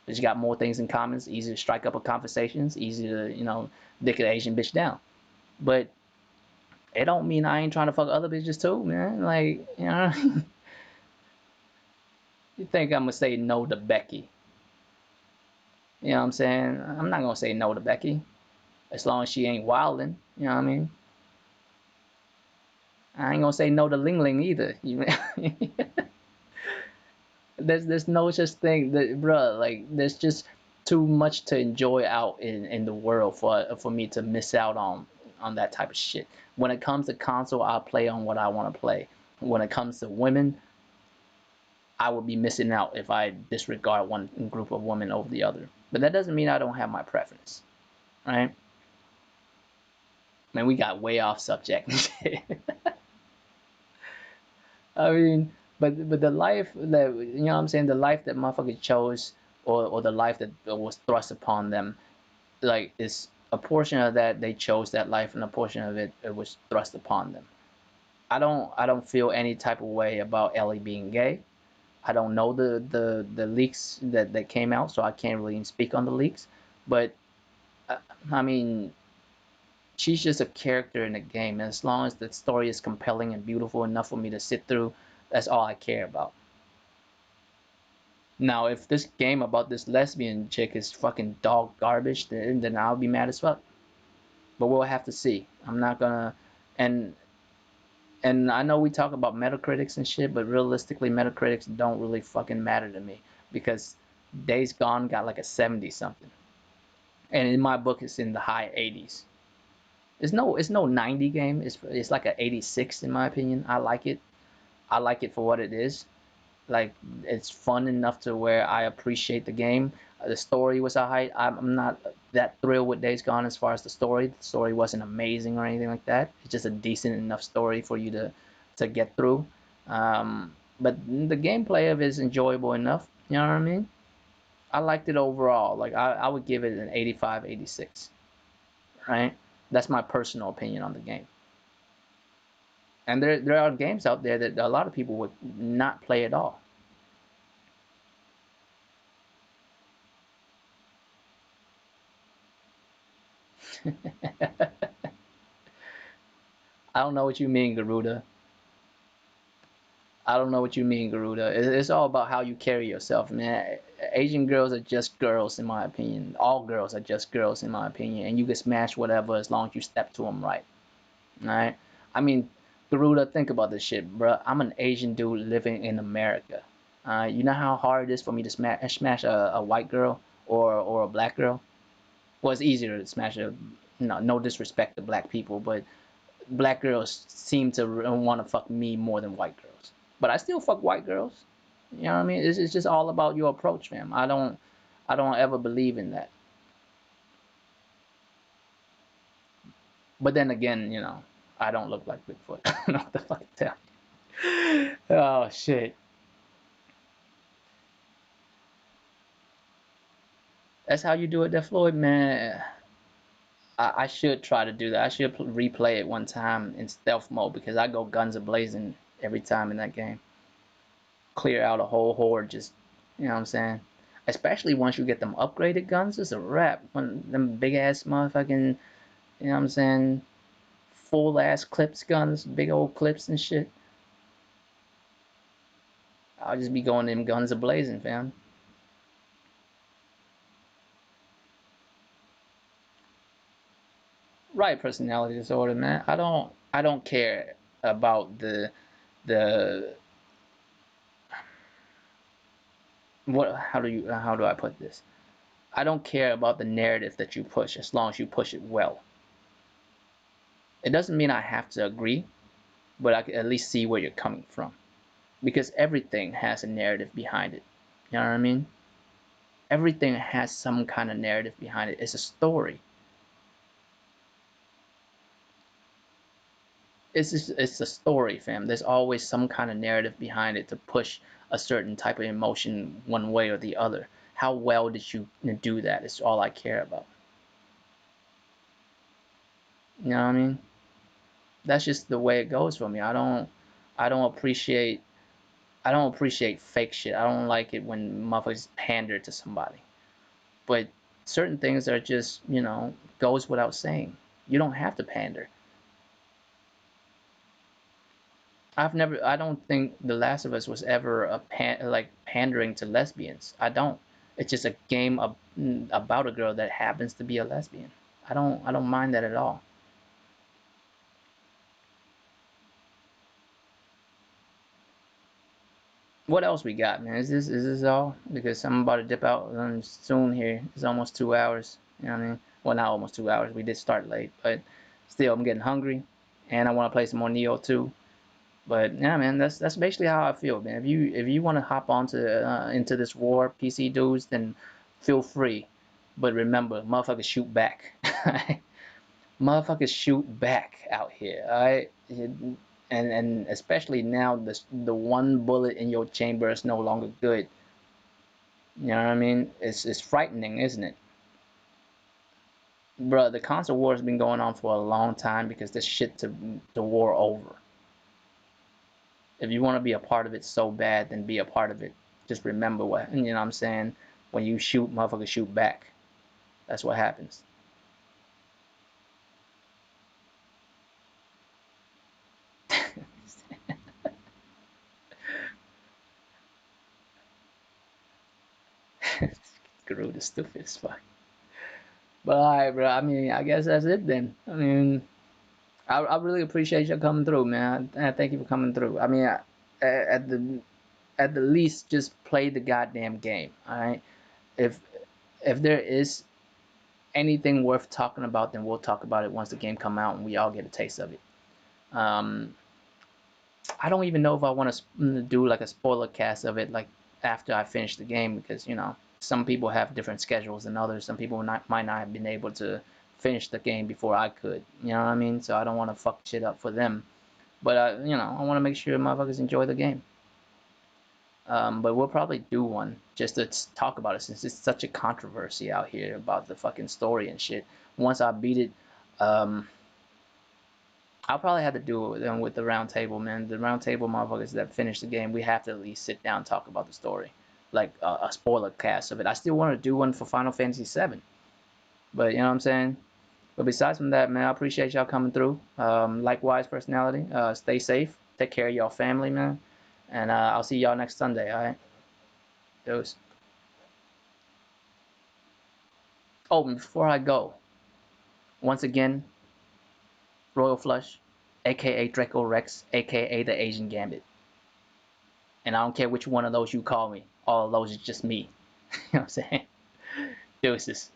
But you got more things in common. It's easier to strike up a conversation. It's easier to, dick an Asian bitch down. But it don't mean I ain't trying to fuck other bitches too, man. Like, you think I'm gonna say no to Becky? You know what I'm saying? I'm not gonna say no to Becky as long as she ain't wildin'. You know what I mean? I ain't gonna say no to Ling Ling either. There's no such thing that, bruh. Like, there's just too much to enjoy out in the world for me to miss out on that type of shit. When it comes to console, I'll play on what I want to play. When it comes to women, I would be missing out if I disregard one group of women over the other. But that doesn't mean I don't have my preference, right? Man, we got way off subject. I mean, but the life that what I'm saying, the life that motherfuckers chose, or the life that was thrust upon them, like, is a portion of that they chose that life, and a portion of it was thrust upon them. I don't feel any type of way about Ellie being gay. I don't know the leaks that came out, so I can't really speak on the leaks. But uh, I mean, she's just a character in the game, and as long as the story is compelling and beautiful enough for me to sit through, that's all I care about. Now, if this game about this lesbian chick is fucking dog garbage, then I'll be mad as fuck. But we'll have to see. I'm not gonna, and and I know we talk about Metacritics and shit, but realistically, Metacritics don't really fucking matter to me because Days Gone got like a 70 something, and in my book, it's in the high 80s. It's no 90 game. It's like a 86 in my opinion. I like it. I like it for what it is. Like, it's fun enough to where I appreciate the game. The story was alright. I'm not that thrilled with Days Gone as far as the story. The story wasn't amazing or anything like that. It's just a decent enough story for you to get through. But the gameplay of it is enjoyable enough. You know what I mean? I liked it overall. Like, I would give it an 85, 86. Right? That's my personal opinion on the game. And there are games out there that a lot of people would not play at all. I don't know what you mean, Garuda. I don't know what you mean, Garuda. It's all about how you carry yourself, man. Asian girls are just girls, in my opinion. All girls are just girls, in my opinion. And you can smash whatever as long as you step to them right. All right? I mean, Garuda, think about this shit, bro. I'm an Asian dude living in America. You know how hard it is for me to smash a white girl or a black girl? Well, it's easier to smash a, no disrespect to black people, but black girls seem to want to fuck me more than white girls. But I still fuck white girls. You know what I mean? It's just all about your approach, fam. I don't ever believe in that. But then again, I don't look like Bigfoot. I don't know what the fuck to tell you. Oh shit. That's how you do it, that Floyd, man. I should try to do that. I should replay it one time in stealth mode because I go guns a blazing every time in that game. Clear out a whole horde, just, you know what I'm saying? Especially once you get them upgraded guns, it's a wrap. When them big ass motherfucking, you know what I'm saying, full ass clips guns, big old clips and shit. I'll just be going them guns a blazing, fam. Right, personality disorder, man. I don't care about the what how do I put this? I don't care about the narrative that you push as long as you push it well. It doesn't mean I have to agree, but I can at least see where you're coming from because everything has a narrative behind it. You know what I mean? Everything has some kind of narrative behind it. It's a story. It's a story, fam. There's always some kind of narrative behind it to push a certain type of emotion one way or the other. How well did you do that? Is all I care about. You know what I mean? That's just the way it goes for me. I don't appreciate I don't appreciate fake shit. I don't like it when motherfuckers pander to somebody. But certain things are just, goes without saying. You don't have to pander. I don't think The Last of Us was ever like pandering to lesbians. I don't. It's just a game about a girl that happens to be a lesbian. I don't mind that at all. What else we got, man? Is this all? Because I'm about to dip out soon here. It's almost 2 hours. You know what I mean? Well, not almost 2 hours. We did start late, but still, I'm getting hungry, and I want to play some more Neo too. But yeah, man, that's basically how I feel, man. If you want to hop onto into this war, PC dudes, then feel free. But remember, motherfuckers shoot back. Motherfuckers shoot back out here. All right, and especially now, the one bullet in your chamber is no longer good. You know what I mean? It's frightening, isn't it? Bruh, the console war has been going on for a long time because this shit to the war over. If you want to be a part of it so bad, then be a part of it. Just remember what, you know what I'm saying? When you shoot, motherfuckers shoot back. That's what happens. Screw the stupid as fuck. But alright, bro. I mean, I guess that's it then. I mean, I really appreciate you coming through, man. Thank you for coming through. I mean, at the least, just play the goddamn game. All right. If if there is anything worth talking about, then we'll talk about it once the game come out and we all get a taste of it. Um, I don't even know if I want to do like a spoiler cast of it, like after I finish the game, because some people have different schedules than others. Some people might not have been able to finish the game before I could. You know what I mean? So I don't want to fuck shit up for them. But I want to make sure motherfuckers enjoy the game. But we'll probably do one just to talk about it since it's such a controversy out here about the fucking story and shit. Once I beat it, um, I'll probably have to do it with the round table, man. The round table motherfuckers that finish the game, we have to at least sit down and talk about the story, like a spoiler cast of it. I still want to do one for Final Fantasy VII, but you know what I'm saying? But besides from that, man, I appreciate y'all coming through. Likewise, personality. Stay safe. Take care of your family, man. And I'll see y'all next Sunday. All right. Deuce. Oh, and before I go, once again, Royal Flush, aka Draco Rex, aka the Asian Gambit. And I don't care which one of those you call me. All of those is just me. You know what I'm saying? Deuces.